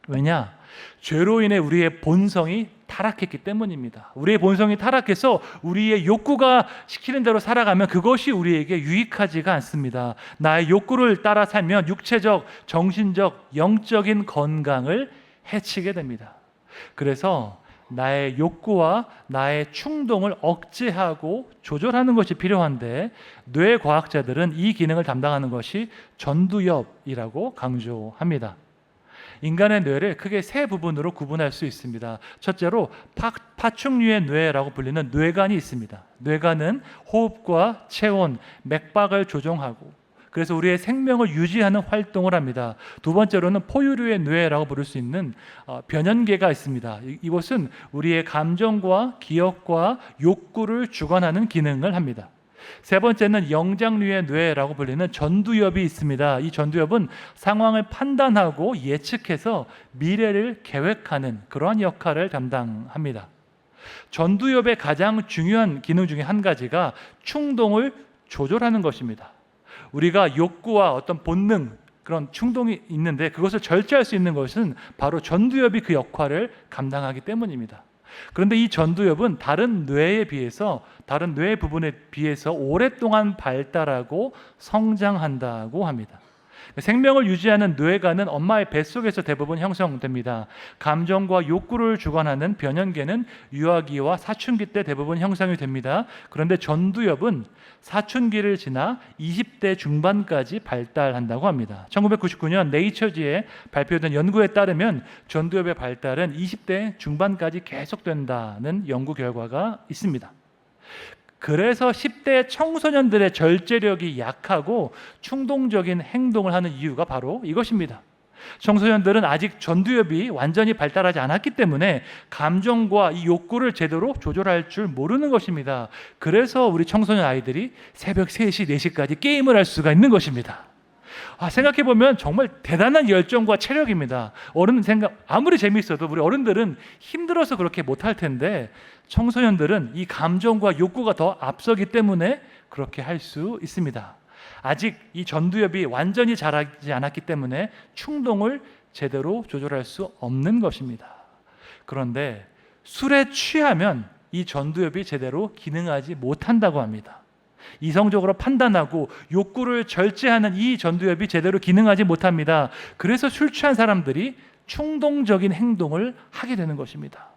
왜냐? 죄로 인해 우리의 본성이 타락했기 때문입니다. 우리의 본성이 타락해서 우리의 욕구가 시키는 대로 살아가면 그것이 우리에게 유익하지가 않습니다. 나의 욕구를 따라 살면 육체적, 정신적, 영적인 건강을 해치게 됩니다. 그래서 나의 욕구와 나의 충동을 억제하고 조절하는 것이 필요한데 뇌과학자들은 이 기능을 담당하는 것이 전두엽이라고 강조합니다. 인간의 뇌를 크게 3부분으로 구분할 수 있습니다. 첫째로 파충류의 뇌라고 불리는 뇌관이 있습니다. 뇌관은 호흡과 체온, 맥박을 조종하고 그래서 우리의 생명을 유지하는 활동을 합니다. 두 번째로는 포유류의 뇌라고 부를 수 있는 변연계가 있습니다. 이것은 우리의 감정과 기억과 욕구를 주관하는 기능을 합니다. 세 번째는 영장류의 뇌라고 불리는 전두엽이 있습니다. 이 전두엽은 상황을 판단하고 예측해서 미래를 계획하는 그러한 역할을 담당합니다. 전두엽의 가장 중요한 기능 중에 한 가지가 충동을 조절하는 것입니다. 우리가 욕구와 어떤 본능, 그런 충동이 있는데 그것을 절제할 수 있는 것은 바로 전두엽이 그 역할을 감당하기 때문입니다. 그런데 이 전두엽은 다른 뇌에 비해서, 다른 뇌 부분에 비해서 오랫동안 발달하고 성장한다고 합니다. 생명을 유지하는 뇌관은 엄마의 뱃속에서 대부분 형성됩니다. 감정과 욕구를 주관하는 변연계는 유아기와 사춘기 때 대부분 형성이 됩니다. 그런데 전두엽은 사춘기를 지나 20대 중반까지 발달한다고 합니다. 1999년 네이처지에 발표된 연구에 따르면 전두엽의 발달은 20대 중반까지 계속된다는 연구 결과가 있습니다. 그래서 10대 청소년들의 절제력이 약하고 충동적인 행동을 하는 이유가 바로 이것입니다. 청소년들은 아직 전두엽이 완전히 발달하지 않았기 때문에 감정과 이 욕구를 제대로 조절할 줄 모르는 것입니다. 그래서 우리 청소년 아이들이 새벽 3시, 4시까지 게임을 할 수가 있는 것입니다. 생각해보면 정말 대단한 열정과 체력입니다. 어른 생각 아무리 재미있어도 우리 어른들은 힘들어서 그렇게 못할 텐데 청소년들은 이 감정과 욕구가 더 앞서기 때문에 그렇게 할 수 있습니다. 아직 이 전두엽이 완전히 자라지 않았기 때문에 충동을 제대로 조절할 수 없는 것입니다. 그런데 술에 취하면 이 전두엽이 제대로 기능하지 못한다고 합니다. 이성적으로 판단하고 욕구를 절제하는 이 전두엽이 제대로 기능하지 못합니다. 그래서 술 취한 사람들이 충동적인 행동을 하게 되는 것입니다.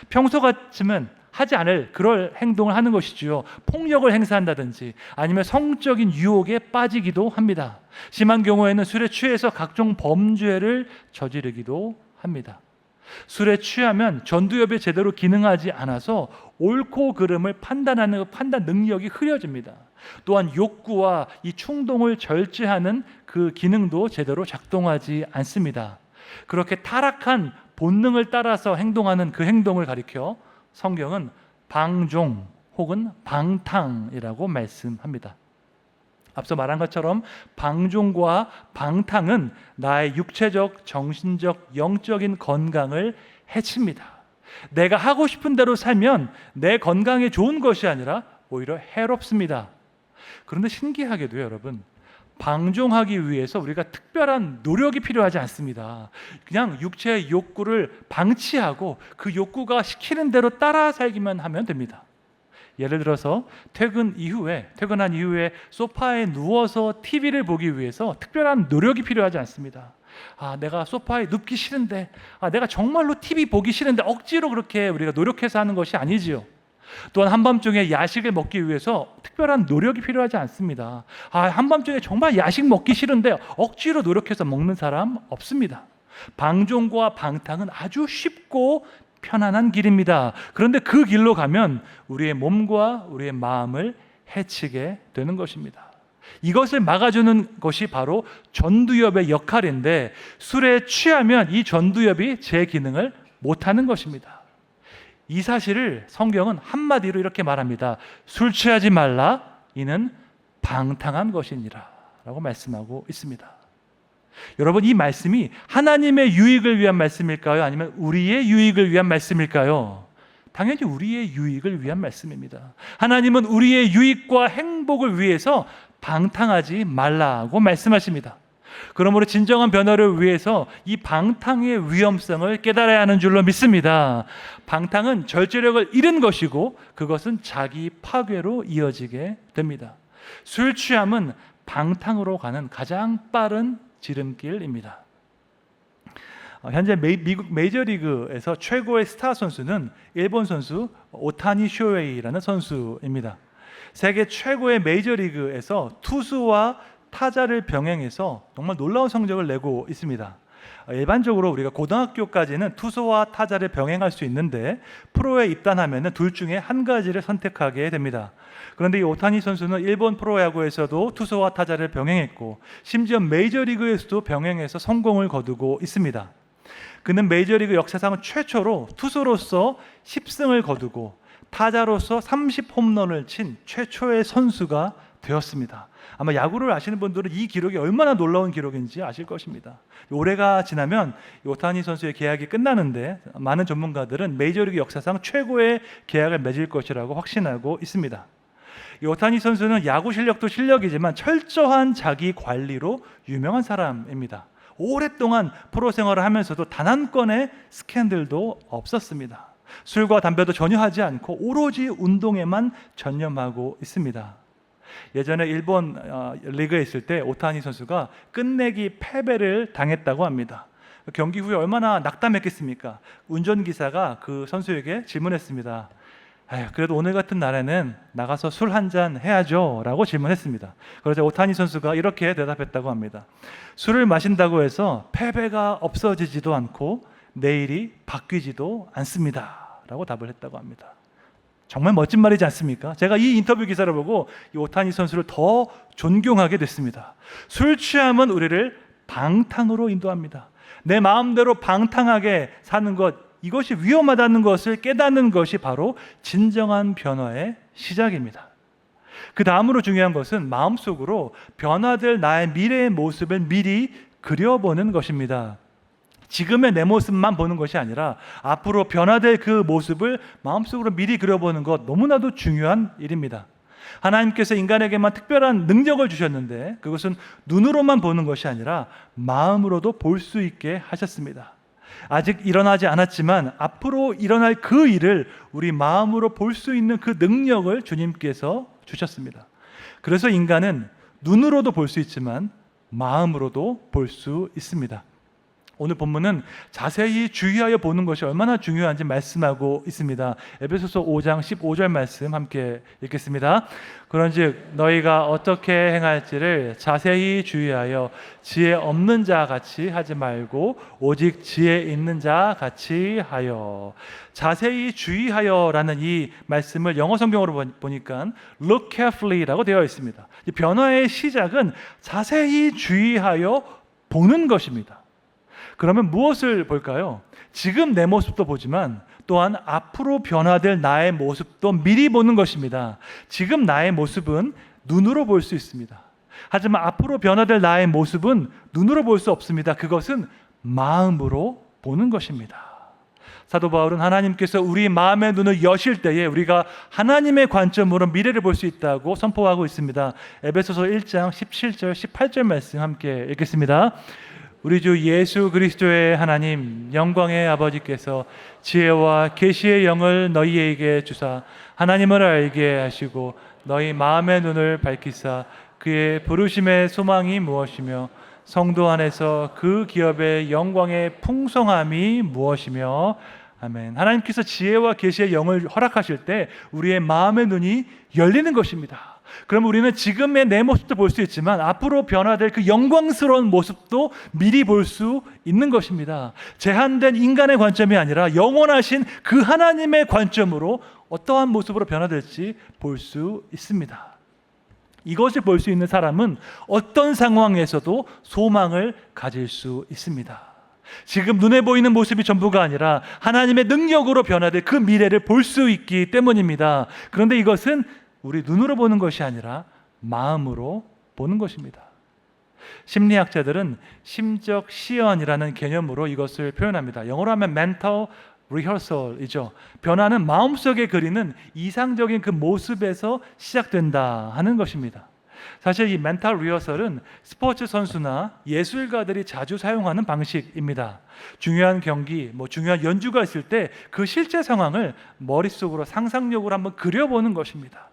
평소 같으면 하지 않을 그럴 행동을 하는 것이지요. 폭력을 행사한다든지 아니면 성적인 유혹에 빠지기도 합니다. 심한 경우에는 술에 취해서 각종 범죄를 저지르기도 합니다. 술에 취하면 전두엽이 제대로 기능하지 않아서 옳고 그름을 판단하는 판단 능력이 흐려집니다. 또한 욕구와 이 충동을 절제하는 그 기능도 제대로 작동하지 않습니다. 그렇게 타락한 본능을 따라서 행동하는 그 행동을 가리켜 성경은 방종 혹은 방탕이라고 말씀합니다. 앞서 말한 것처럼 방종과 방탕은 나의 육체적, 정신적, 영적인 건강을 해칩니다. 내가 하고 싶은 대로 살면 내 건강에 좋은 것이 아니라 오히려 해롭습니다. 그런데 신기하게도 여러분, 방종하기 위해서 우리가 특별한 노력이 필요하지 않습니다. 그냥 육체의 욕구를 방치하고 그 욕구가 시키는 대로 따라 살기만 하면 됩니다. 예를 들어서 퇴근한 이후에 소파에 누워서 TV를 보기 위해서 특별한 노력이 필요하지 않습니다. 내가 소파에 눕기 싫은데, 내가 정말로 TV 보기 싫은데 억지로 그렇게 우리가 노력해서 하는 것이 아니지요. 또한 한밤중에 야식을 먹기 위해서 특별한 노력이 필요하지 않습니다. 한밤중에 정말 야식 먹기 싫은데 억지로 노력해서 먹는 사람 없습니다. 방종과 방탕은 아주 쉽고 편안한 길입니다. 그런데 그 길로 가면 우리의 몸과 우리의 마음을 해치게 되는 것입니다. 이것을 막아주는 것이 바로 전두엽의 역할인데 술에 취하면 이 전두엽이 제 기능을 못하는 것입니다. 이 사실을 성경은 한마디로 이렇게 말합니다. 술 취하지 말라, 이는 방탕한 것이니라 라고 말씀하고 있습니다. 여러분, 이 말씀이 하나님의 유익을 위한 말씀일까요? 아니면 우리의 유익을 위한 말씀일까요? 당연히 우리의 유익을 위한 말씀입니다. 하나님은 우리의 유익과 행복을 위해서 방탕하지 말라고 말씀하십니다. 그러므로 진정한 변화를 위해서 이 방탕의 위험성을 깨달아야 하는 줄로 믿습니다. 방탕은 절제력을 잃은 것이고 그것은 자기 파괴로 이어지게 됩니다. 술 취함은 방탕으로 가는 가장 빠른 지름길입니다. 현재 미국 메이저리그에서 최고의 스타 선수는 일본 선수 오타니 쇼헤이라는 선수입니다. 세계 최고의 메이저리그에서 투수와 타자를 병행해서 정말 놀라운 성적을 내고 있습니다. 일반적으로 우리가 고등학교까지는 투수와 타자를 병행할 수 있는데 프로에 입단하면 둘 중에 한 가지를 선택하게 됩니다. 그런데 이 오타니 선수는 일본 프로야구에서도 투수와 타자를 병행했고 심지어 메이저리그에서도 병행해서 성공을 거두고 있습니다. 그는 메이저리그 역사상 최초로 투수로서 10승을 거두고 타자로서 30홈런을 친 최초의 선수가 되었습니다. 아마 야구를 아시는 분들은 이 기록이 얼마나 놀라운 기록인지 아실 것입니다. 올해가 지나면 오타니 선수의 계약이 끝나는데 많은 전문가들은 메이저리그 역사상 최고의 계약을 맺을 것이라고 확신하고 있습니다. 이 오타니 선수는 야구 실력도 실력이지만 철저한 자기 관리로 유명한 사람입니다. 오랫동안 프로 생활을 하면서도 단 한 건의 스캔들도 없었습니다. 술과 담배도 전혀 하지 않고 오로지 운동에만 전념하고 있습니다. 예전에 일본 리그에 있을 때 오타니 선수가 끝내기 패배를 당했다고 합니다. 경기 후에 얼마나 낙담했겠습니까? 운전기사가 그 선수에게 질문했습니다. 그래도 오늘 같은 날에는 나가서 술 한잔 해야죠 라고 질문했습니다. 그러자 오타니 선수가 이렇게 대답했다고 합니다. 술을 마신다고 해서 패배가 없어지지도 않고 내일이 바뀌지도 않습니다 라고 답을 했다고 합니다. 정말 멋진 말이지 않습니까? 제가 이 인터뷰 기사를 보고 이 오타니 선수를 더 존경하게 됐습니다. 술 취함은 우리를 방탕으로 인도합니다. 내 마음대로 방탕하게 사는 것, 이것이 위험하다는 것을 깨닫는 것이 바로 진정한 변화의 시작입니다. 그 다음으로 중요한 것은 마음속으로 변화될 나의 미래의 모습을 미리 그려보는 것입니다. 지금의 내 모습만 보는 것이 아니라 앞으로 변화될 그 모습을 마음속으로 미리 그려보는 것, 너무나도 중요한 일입니다. 하나님께서 인간에게만 특별한 능력을 주셨는데 그것은 눈으로만 보는 것이 아니라 마음으로도 볼 수 있게 하셨습니다. 아직 일어나지 않았지만 앞으로 일어날 그 일을 우리 마음으로 볼 수 있는 그 능력을 주님께서 주셨습니다. 그래서 인간은 눈으로도 볼 수 있지만 마음으로도 볼 수 있습니다. 오늘 본문은 자세히 주의하여 보는 것이 얼마나 중요한지 말씀하고 있습니다. 에베소서 5장 15절 말씀 함께 읽겠습니다. 그런즉 너희가 어떻게 행할지를 자세히 주의하여 지혜 없는 자 같이 하지 말고 오직 지혜 있는 자 같이 하여. 자세히 주의하여라는 이 말씀을 영어 성경으로 보니까 look carefully라고 되어 있습니다. 이 변화의 시작은 자세히 주의하여 보는 것입니다. 그러면 무엇을 볼까요? 지금 내 모습도 보지만 또한 앞으로 변화될 나의 모습도 미리 보는 것입니다. 지금 나의 모습은 눈으로 볼 수 있습니다. 하지만 앞으로 변화될 나의 모습은 눈으로 볼 수 없습니다. 그것은 마음으로 보는 것입니다. 사도 바울은 하나님께서 우리 마음의 눈을 여실 때에 우리가 하나님의 관점으로 미래를 볼 수 있다고 선포하고 있습니다. 에베소서 1장 17절 18절 말씀 함께 읽겠습니다. 우리 주 예수 그리스도의 하나님 영광의 아버지께서 지혜와 계시의 영을 너희에게 주사 하나님을 알게 하시고 너희 마음의 눈을 밝히사 그의 부르심의 소망이 무엇이며 성도 안에서 그 기업의 영광의 풍성함이 무엇이며 아멘. 하나님께서 지혜와 계시의 영을 허락하실 때 우리의 마음의 눈이 열리는 것입니다. 그럼 우리는 지금의 내 모습도 볼 수 있지만 앞으로 변화될 그 영광스러운 모습도 미리 볼 수 있는 것입니다. 제한된 인간의 관점이 아니라 영원하신 그 하나님의 관점으로 어떠한 모습으로 변화될지 볼 수 있습니다. 이것을 볼 수 있는 사람은 어떤 상황에서도 소망을 가질 수 있습니다. 지금 눈에 보이는 모습이 전부가 아니라 하나님의 능력으로 변화될 그 미래를 볼 수 있기 때문입니다. 그런데 이것은 우리 눈으로 보는 것이 아니라 마음으로 보는 것입니다. 심리학자들은 심적 시연이라는 개념으로 이것을 표현합니다. 영어로 하면 mental rehearsal이죠. 변화는 마음속에 그리는 이상적인 그 모습에서 시작된다 하는 것입니다. 사실 이 멘탈 리허설은 스포츠 선수나 예술가들이 자주 사용하는 방식입니다. 중요한 경기, 중요한 연주가 있을 때 그 실제 상황을 머릿속으로 상상력으로 한번 그려보는 것입니다.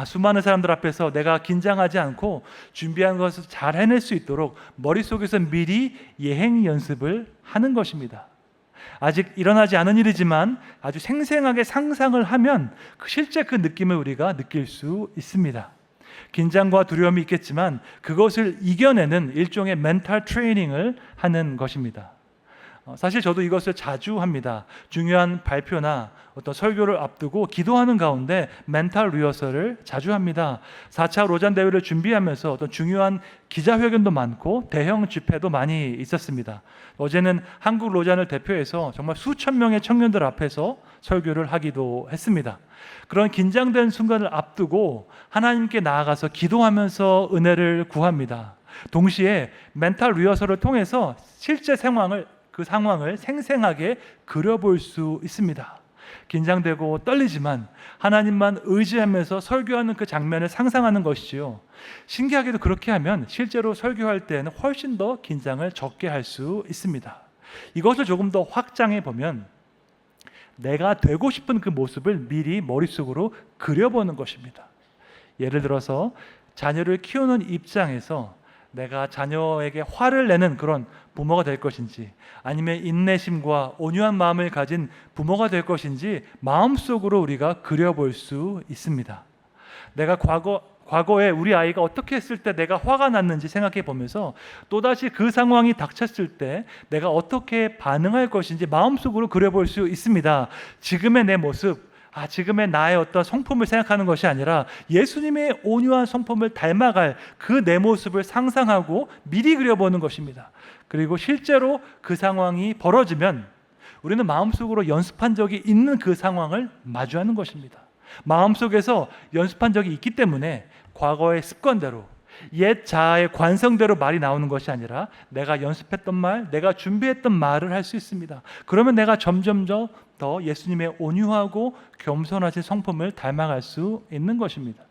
수많은 사람들 앞에서 내가 긴장하지 않고 준비한 것을 잘 해낼 수 있도록 머릿속에서 미리 예행 연습을 하는 것입니다. 아직 일어나지 않은 일이지만 아주 생생하게 상상을 하면 실제 그 느낌을 우리가 느낄 수 있습니다. 긴장과 두려움이 있겠지만 그것을 이겨내는 일종의 멘탈 트레이닝을 하는 것입니다. 사실 저도 이것을 자주 합니다. 중요한 발표나 어떤 설교를 앞두고 기도하는 가운데 멘탈 리허설을 자주 합니다. 4차 로잔 대회를 준비하면서 어떤 중요한 기자회견도 많고 대형 집회도 많이 있었습니다. 어제는 한국 로잔을 대표해서 정말 수천 명의 청년들 앞에서 설교를 하기도 했습니다. 그런 긴장된 순간을 앞두고 하나님께 나아가서 기도하면서 은혜를 구합니다. 동시에 멘탈 리허설을 통해서 실제 그 상황을 생생하게 그려볼 수 있습니다. 긴장되고 떨리지만 하나님만 의지하면서 설교하는 그 장면을 상상하는 것이지요. 신기하게도 그렇게 하면 실제로 설교할 때는 훨씬 더 긴장을 적게 할 수 있습니다. 이것을 조금 더 확장해 보면 내가 되고 싶은 그 모습을 미리 머릿속으로 그려보는 것입니다. 예를 들어서 자녀를 키우는 입장에서 내가 자녀에게 화를 내는 그런 부모가 될 것인지, 아니면 인내심과 온유한 마음을 가진 부모가 될 것인지 마음속으로 우리가 그려볼 수 있습니다. 내가 과거에 우리 아이가 어떻게 했을 때 내가 화가 났는지 생각해 보면서 또다시 그 상황이 닥쳤을 때 내가 어떻게 반응할 것인지 마음속으로 그려볼 수 있습니다. 지금의 내 모습, 지금의 나의 어떤 성품을 생각하는 것이 아니라 예수님의 온유한 성품을 닮아갈 그 내 모습을 상상하고 미리 그려보는 것입니다. 그리고 실제로 그 상황이 벌어지면 우리는 마음속으로 연습한 적이 있는 그 상황을 마주하는 것입니다. 마음속에서 연습한 적이 있기 때문에 과거의 습관대로, 옛 자아의 관성대로 말이 나오는 것이 아니라 내가 연습했던 말, 내가 준비했던 말을 할 수 있습니다. 그러면 내가 점점 더 예수님의 온유하고 겸손하신 성품을 닮아갈 수 있는 것입니다.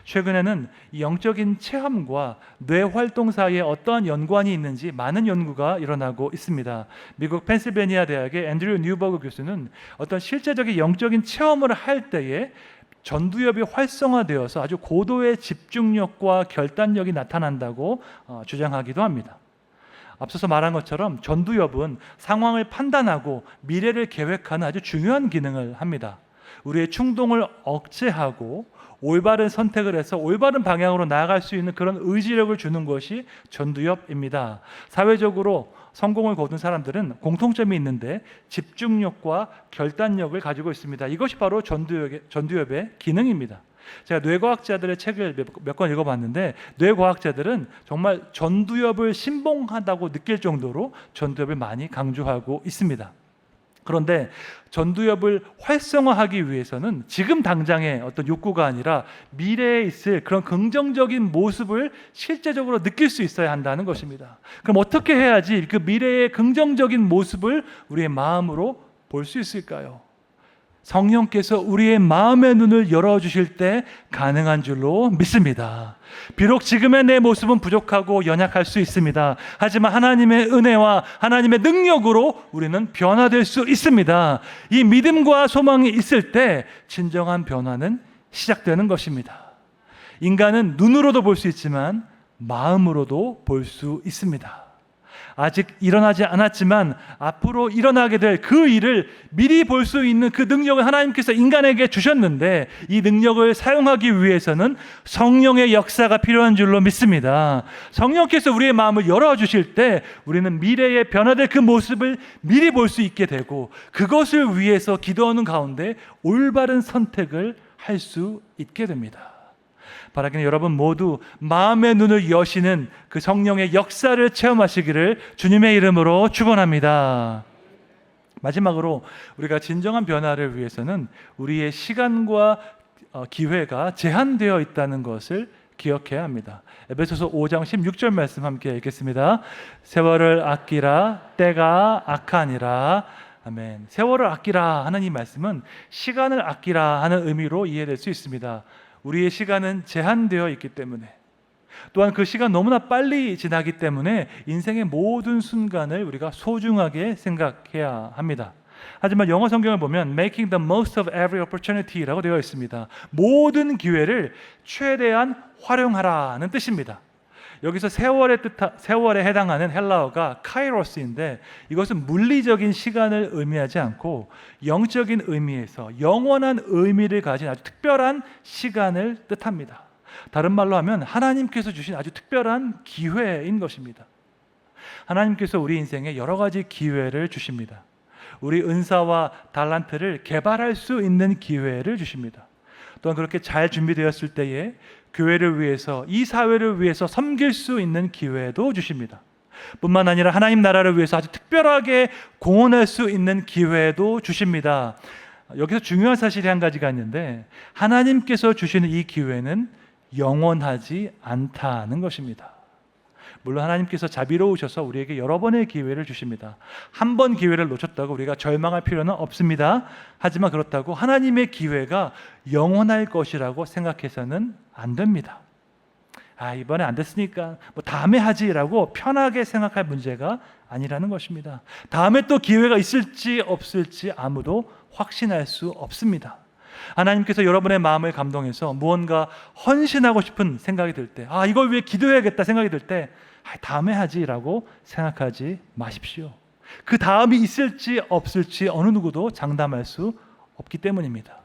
최근에는 이 영적인 체험과 뇌 활동 사이에 어떠한 연관이 있는지 많은 연구가 일어나고 있습니다. 미국 펜실베니아 대학의 앤드류 뉴버그 교수는 어떤 실제적인 영적인 체험을 할 때에 전두엽이 활성화되어서 아주 고도의 집중력과 결단력이 나타난다고 주장하기도 합니다. 앞서서 말한 것처럼 전두엽은 상황을 판단하고 미래를 계획하는 아주 중요한 기능을 합니다. 우리의 충동을 억제하고 올바른 선택을 해서 올바른 방향으로 나아갈 수 있는 그런 의지력을 주는 것이 전두엽입니다. 사회적으로 성공을 거둔 사람들은 공통점이 있는데 집중력과 결단력을 가지고 있습니다. 이것이 바로 전두엽의 기능입니다. 제가 뇌과학자들의 책을 몇 권 읽어봤는데 뇌과학자들은 정말 전두엽을 신봉하다고 느낄 정도로 전두엽을 많이 강조하고 있습니다. 그런데 전두엽을 활성화하기 위해서는 지금 당장의 어떤 욕구가 아니라 미래에 있을 그런 긍정적인 모습을 실제적으로 느낄 수 있어야 한다는 것입니다. 그럼 어떻게 해야지 그 미래의 긍정적인 모습을 우리의 마음으로 볼 수 있을까요? 성령께서 우리의 마음의 눈을 열어주실 때 가능한 줄로 믿습니다. 비록 지금의 내 모습은 부족하고 연약할 수 있습니다. 하지만 하나님의 은혜와 하나님의 능력으로 우리는 변화될 수 있습니다. 이 믿음과 소망이 있을 때 진정한 변화는 시작되는 것입니다. 인간은 눈으로도 볼 수 있지만 마음으로도 볼 수 있습니다. 아직 일어나지 않았지만 앞으로 일어나게 될 그 일을 미리 볼 수 있는 그 능력을 하나님께서 인간에게 주셨는데 이 능력을 사용하기 위해서는 성령의 역사가 필요한 줄로 믿습니다. 성령께서 우리의 마음을 열어주실 때 우리는 미래에 변화될 그 모습을 미리 볼 수 있게 되고 그것을 위해서 기도하는 가운데 올바른 선택을 할 수 있게 됩니다. 바라기는 여러분 모두 마음의 눈을 여시는 그 성령의 역사를 체험하시기를 주님의 이름으로 축원합니다. 마지막으로 우리가 진정한 변화를 위해서는 우리의 시간과 기회가 제한되어 있다는 것을 기억해야 합니다. 에베소서 5장 16절 말씀 함께 읽겠습니다. 세월을 아끼라 때가 악하니라. 아멘. 세월을 아끼라 하는 이 말씀은 시간을 아끼라 하는 의미로 이해될 수 있습니다. 우리의 시간은 제한되어 있기 때문에 또한 그 시간 너무나 빨리 지나기 때문에 인생의 모든 순간을 우리가 소중하게 생각해야 합니다. 하지만 영어 성경을 보면 Making the most of every opportunity라고 되어 있습니다. 모든 기회를 최대한 활용하라는 뜻입니다. 여기서 세월에 해당하는 헬라어가 카이로스인데 이것은 물리적인 시간을 의미하지 않고 영적인 의미에서 영원한 의미를 가진 아주 특별한 시간을 뜻합니다. 다른 말로 하면 하나님께서 주신 아주 특별한 기회인 것입니다. 하나님께서 우리 인생에 여러 가지 기회를 주십니다. 우리 은사와 달란트를 개발할 수 있는 기회를 주십니다. 또한 그렇게 잘 준비되었을 때에 교회를 위해서, 이 사회를 위해서 섬길 수 있는 기회도 주십니다. 뿐만 아니라 하나님 나라를 위해서 아주 특별하게 공헌할 수 있는 기회도 주십니다. 여기서 중요한 사실이 한 가지가 있는데 하나님께서 주시는 이 기회는 영원하지 않다는 것입니다. 물론 하나님께서 자비로우셔서 우리에게 여러 번의 기회를 주십니다. 한 번 기회를 놓쳤다고 우리가 절망할 필요는 없습니다. 하지만 그렇다고 하나님의 기회가 영원할 것이라고 생각해서는 안 됩니다. 이번에 안 됐으니까 뭐 다음에 하지라고 편하게 생각할 문제가 아니라는 것입니다. 다음에 또 기회가 있을지 없을지 아무도 확신할 수 없습니다. 하나님께서 여러분의 마음을 감동해서 무언가 헌신하고 싶은 생각이 들 때, 이걸 위해 기도해야겠다 생각이 들 때, 다음에 하지라고 생각하지 마십시오. 그 다음이 있을지 없을지 어느 누구도 장담할 수 없기 때문입니다.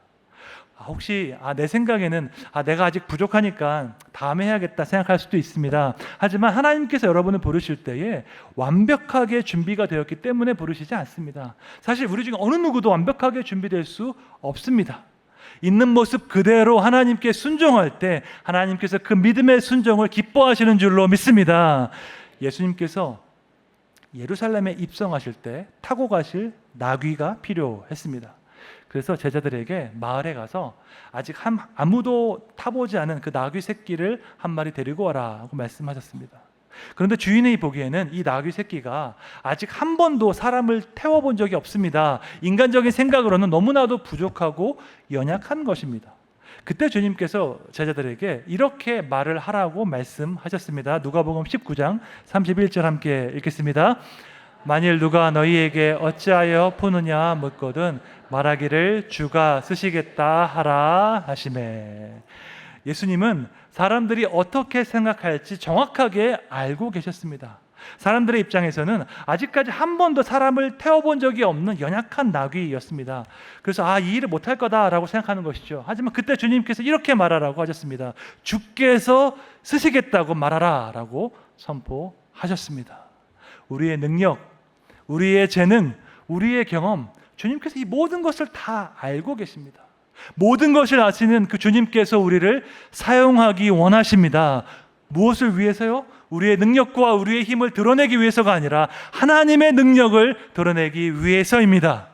혹시 내 생각에는 내가 아직 부족하니까 다음에 해야겠다 생각할 수도 있습니다. 하지만 하나님께서 여러분을 부르실 때에 완벽하게 준비가 되었기 때문에 부르시지 않습니다. 사실 우리 중에 어느 누구도 완벽하게 준비될 수 없습니다. 있는 모습 그대로 하나님께 순종할 때 하나님께서 그 믿음의 순종을 기뻐하시는 줄로 믿습니다. 예수님께서 예루살렘에 입성하실 때 타고 가실 나귀가 필요했습니다. 그래서 제자들에게 마을에 가서 아직 아무도 타보지 않은 그 나귀 새끼를 한 마리 데리고 와라고 말씀하셨습니다. 그런데 주인이 보기에는 이 나귀 새끼가 아직 한 번도 사람을 태워본 적이 없습니다. 인간적인 생각으로는 너무나도 부족하고 연약한 것입니다. 그때 주님께서 제자들에게 이렇게 말을 하라고 말씀하셨습니다. 누가복음 19장 31절 함께 읽겠습니다. 만일 누가 너희에게 어찌하여 푸느냐 묻거든 말하기를 주가 쓰시겠다 하라 하시매. 예수님은 사람들이 어떻게 생각할지 정확하게 알고 계셨습니다. 사람들의 입장에서는 아직까지 한 번도 사람을 태워본 적이 없는 연약한 나귀였습니다. 그래서 이 일을 못할 거다라고 생각하는 것이죠. 하지만 그때 주님께서 이렇게 말하라고 하셨습니다. 주께서 쓰시겠다고 말하라 라고 선포하셨습니다. 우리의 능력, 우리의 재능, 우리의 경험, 주님께서 이 모든 것을 다 알고 계십니다. 모든 것을 아시는 그 주님께서 우리를 사용하기 원하십니다. 무엇을 위해서요? 우리의 능력과 우리의 힘을 드러내기 위해서가 아니라 하나님의 능력을 드러내기 위해서입니다.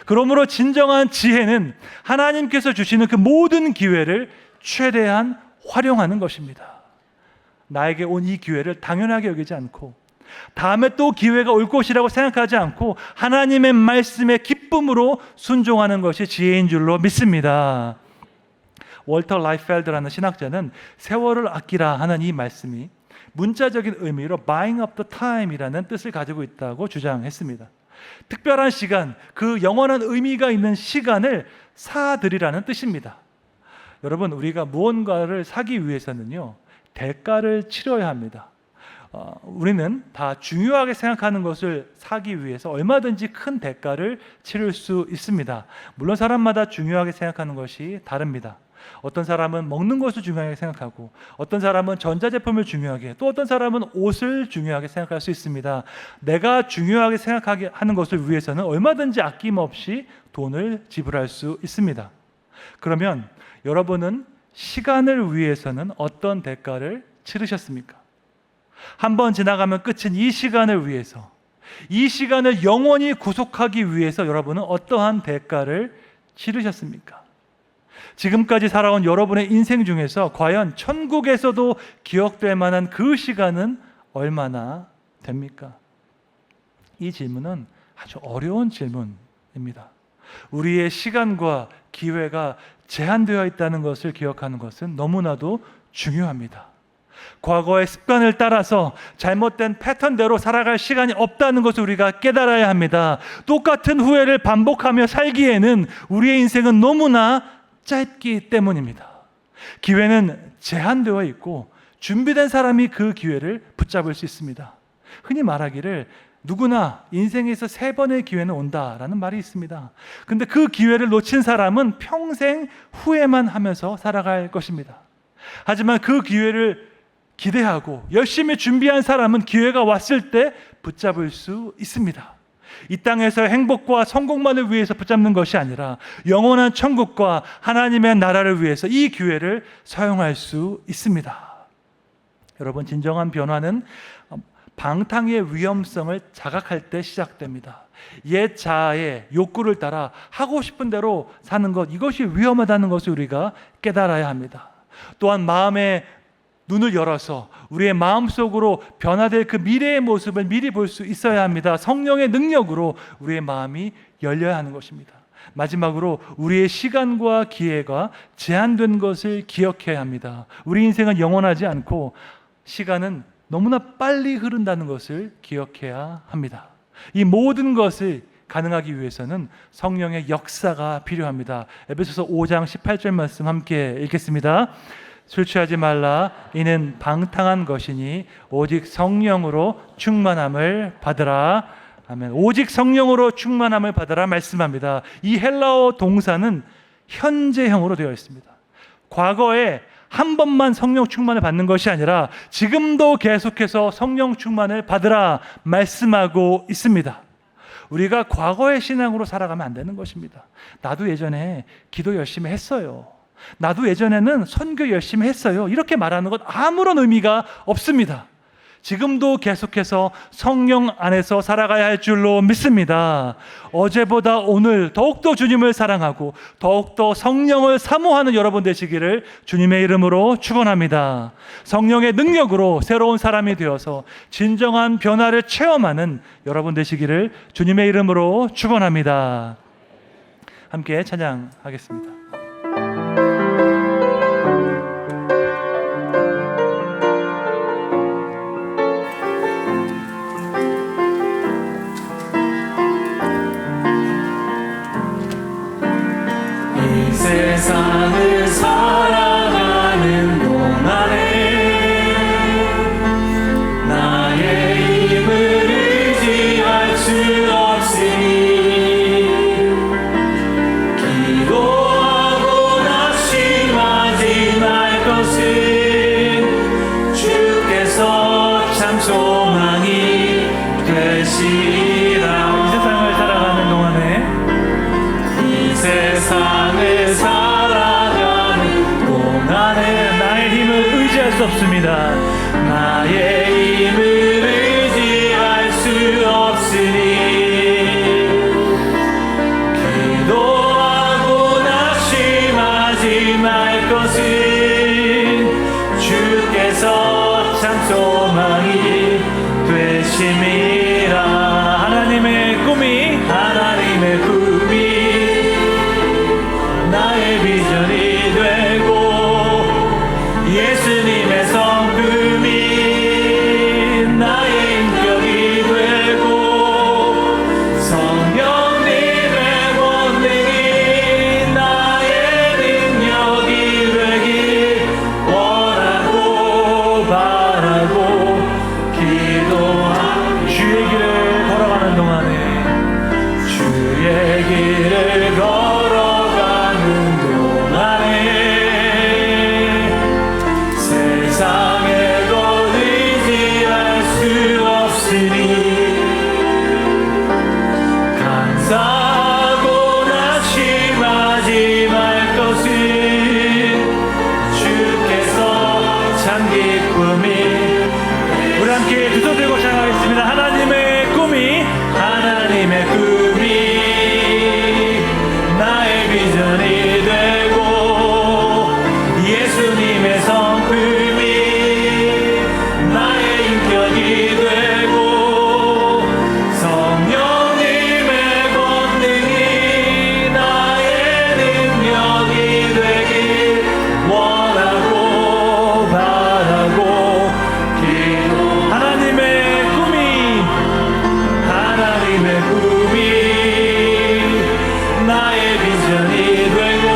그러므로 진정한 지혜는 하나님께서 주시는 그 모든 기회를 최대한 활용하는 것입니다. 나에게 온 이 기회를 당연하게 여기지 않고 다음에 또 기회가 올 것이라고 생각하지 않고 하나님의 말씀에 기쁨으로 순종하는 것이 지혜인 줄로 믿습니다. 월터 라이펠드라는 신학자는 세월을 아끼라 하는 이 말씀이 문자적인 의미로 buying up the time이라는 뜻을 가지고 있다고 주장했습니다. 특별한 시간, 그 영원한 의미가 있는 시간을 사들이라는 뜻입니다. 여러분, 우리가 무언가를 사기 위해서는요, 대가를 치러야 합니다. 우리는 다 중요하게 생각하는 것을 사기 위해서 얼마든지 큰 대가를 치를 수 있습니다. 물론 사람마다 중요하게 생각하는 것이 다릅니다. 어떤 사람은 먹는 것을 중요하게 생각하고 어떤 사람은 전자제품을 중요하게, 또 어떤 사람은 옷을 중요하게 생각할 수 있습니다. 내가 중요하게 생각하게 하는 것을 위해서는 얼마든지 아낌없이 돈을 지불할 수 있습니다. 그러면 여러분은 시간을 위해서는 어떤 대가를 치르셨습니까? 한 번 지나가면 끝인 이 시간을 위해서, 이 시간을 영원히 구속하기 위해서 여러분은 어떠한 대가를 치르셨습니까? 지금까지 살아온 여러분의 인생 중에서 과연 천국에서도 기억될 만한 그 시간은 얼마나 됩니까? 이 질문은 아주 어려운 질문입니다. 우리의 시간과 기회가 제한되어 있다는 것을 기억하는 것은 너무나도 중요합니다. 과거의 습관을 따라서 잘못된 패턴대로 살아갈 시간이 없다는 것을 우리가 깨달아야 합니다. 똑같은 후회를 반복하며 살기에는 우리의 인생은 너무나 짧기 때문입니다. 기회는 제한되어 있고 준비된 사람이 그 기회를 붙잡을 수 있습니다. 흔히 말하기를 누구나 인생에서 3번의 기회는 온다라는 말이 있습니다. 근데 그 기회를 놓친 사람은 평생 후회만 하면서 살아갈 것입니다. 하지만 그 기회를 기대하고 열심히 준비한 사람은 기회가 왔을 때 붙잡을 수 있습니다. 이 땅에서 행복과 성공만을 위해서 붙잡는 것이 아니라 영원한 천국과 하나님의 나라를 위해서 이 기회를 사용할 수 있습니다. 여러분, 진정한 변화는 방탕의 위험성을 자각할 때 시작됩니다. 옛 자아의 욕구를 따라 하고 싶은 대로 사는 것, 이것이 위험하다는 것을 우리가 깨달아야 합니다. 또한 마음의 눈을 열어서 우리의 마음속으로 변화될 그 미래의 모습을 미리 볼 수 있어야 합니다. 성령의 능력으로 우리의 마음이 열려야 하는 것입니다. 마지막으로 우리의 시간과 기회가 제한된 것을 기억해야 합니다. 우리 인생은 영원하지 않고 시간은 너무나 빨리 흐른다는 것을 기억해야 합니다. 이 모든 것을 가능하기 위해서는 성령의 역사가 필요합니다. 에베소서 5장 18절 말씀 함께 읽겠습니다. 술 취하지 말라. 이는 방탕한 것이니 오직 성령으로 충만함을 받으라. 아멘. 오직 성령으로 충만함을 받으라 말씀합니다. 이 헬라어 동사는 현재형으로 되어 있습니다. 과거에 한 번만 성령 충만을 받는 것이 아니라 지금도 계속해서 성령 충만을 받으라 말씀하고 있습니다. 우리가 과거의 신앙으로 살아가면 안 되는 것입니다. 나도 예전에 기도 열심히 했어요. 나도 예전에는 선교 열심히 했어요. 이렇게 말하는 것 아무런 의미가 없습니다. 지금도 계속해서 성령 안에서 살아가야 할 줄로 믿습니다. 어제보다 오늘 더욱더 주님을 사랑하고 더욱더 성령을 사모하는 여러분 되시기를 주님의 이름으로 축원합니다. 성령의 능력으로 새로운 사람이 되어서 진정한 변화를 체험하는 여러분 되시기를 주님의 이름으로 축원합니다. 함께 찬양하겠습니다. 세상을 살아가는 동안에 나의 힘을 의지할 수 없으니 기도하고 낙심하지 말 것은 주께서 참 소망이 되시리라. 이 세상을 살아가는 동안에 이 세상을 살아가는 동안에 나의 힘을 의지할 수 없습니다. 나의 힘을 의지할 수 없으니 기도하고 낙심하지 말 것은 주께서 참 소망이 되심이라. 하나님의 꿈이 나의 비전이 되고 예수님의 성품이 나의 인격이 되고 성령님의 권능이 나의 능력이 되길 원하고 바라고 기도한 주의 길을 걸어가는 동안에 주의 길을 세상의 것 의지할 수 없으니 감사하고 낙심하지 말 것은 주께서 참 기쁨이. 우리 함께 두 손 들고 찬양하겠습니다. 하나님의 꿈이 나의 비전이 되고 예수님의 성품이 나의 인격이 되고 성령님의 권능이 나의 능력이 되길 원하고 바라고 기도. 하나님의 꿈이 나의 비전이 되고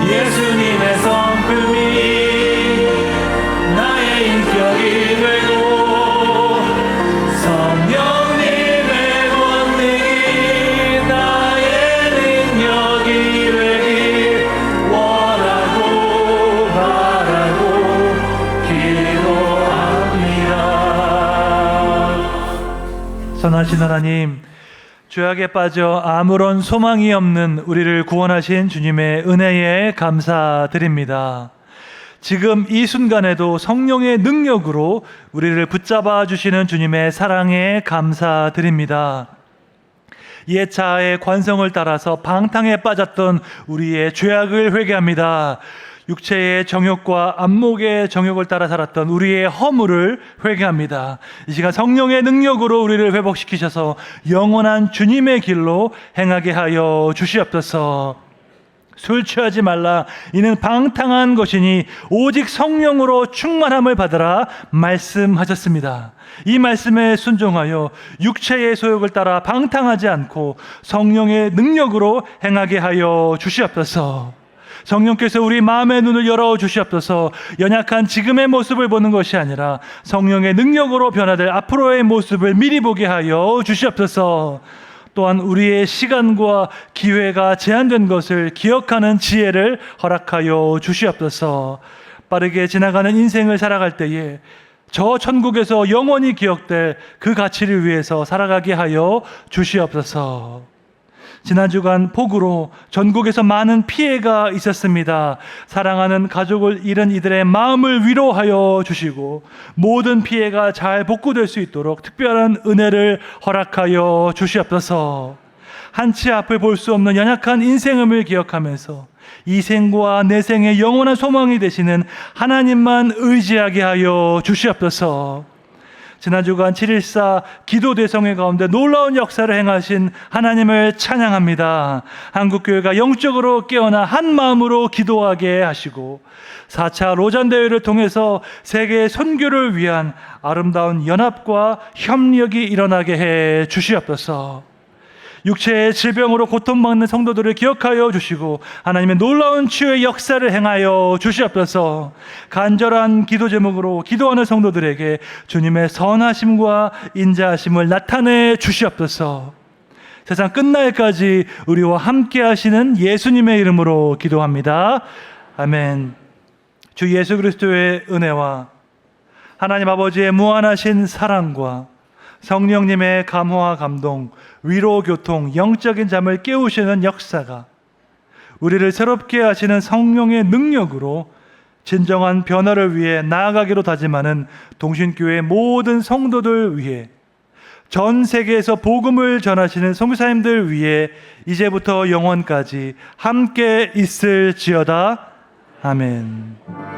예수님의 성품이 나의 인격이 되고 성령님의 권능이 나의 능력이 되길 원하고 바라고 기도합니다. 선하신 하나님, 죄악에 빠져 아무런 소망이 없는 우리를 구원하신 주님의 은혜에 감사드립니다. 지금 이 순간에도 성령의 능력으로 우리를 붙잡아 주시는 주님의 사랑에 감사드립니다. 옛자의 관성을 따라서 방탕에 빠졌던 우리의 죄악을 회개합니다. 육체의 정욕과 안목의 정욕을 따라 살았던 우리의 허물을 회개합니다. 이 시간 성령의 능력으로 우리를 회복시키셔서 영원한 주님의 길로 행하게 하여 주시옵소서. 술 취하지 말라, 이는 방탕한 것이니 오직 성령으로 충만함을 받으라 말씀하셨습니다. 이 말씀에 순종하여 육체의 소욕을 따라 방탕하지 않고 성령의 능력으로 행하게 하여 주시옵소서. 성령께서 우리 마음의 눈을 열어 주시옵소서. 연약한 지금의 모습을 보는 것이 아니라 성령의 능력으로 변화될 앞으로의 모습을 미리 보게 하여 주시옵소서. 또한 우리의 시간과 기회가 제한된 것을 기억하는 지혜를 허락하여 주시옵소서. 빠르게 지나가는 인생을 살아갈 때에 저 천국에서 영원히 기억될 그 가치를 위해서 살아가게 하여 주시옵소서. 지난 주간 폭우로 전국에서 많은 피해가 있었습니다. 사랑하는 가족을 잃은 이들의 마음을 위로하여 주시고 모든 피해가 잘 복구될 수 있도록 특별한 은혜를 허락하여 주시옵소서. 한치 앞을 볼 수 없는 연약한 인생을 기억하면서 이 생과 내 생의 영원한 소망이 되시는 하나님만 의지하게 하여 주시옵소서. 지난 주간 7.14 기도 대성회 가운데 놀라운 역사를 행하신 하나님을 찬양합니다. 한국교회가 영적으로 깨어나 한 마음으로 기도하게 하시고 4차 로잔 대회를 통해서 세계 선교를 위한 아름다운 연합과 협력이 일어나게 해 주시옵소서. 육체의 질병으로 고통받는 성도들을 기억하여 주시고 하나님의 놀라운 치유의 역사를 행하여 주시옵소서. 간절한 기도 제목으로 기도하는 성도들에게 주님의 선하심과 인자하심을 나타내 주시옵소서. 세상 끝날까지 우리와 함께 하시는 예수님의 이름으로 기도합니다. 아멘. 주 예수 그리스도의 은혜와 하나님 아버지의 무한하신 사랑과 성령님의 감화와 감동, 위로 교통, 영적인 잠을 깨우시는 역사가 우리를 새롭게 하시는 성령의 능력으로 진정한 변화를 위해 나아가기로 다짐하는 동신교회 모든 성도들 위해, 전 세계에서 복음을 전하시는 선교사님들 위해 이제부터 영원까지 함께 있을지어다. 아멘.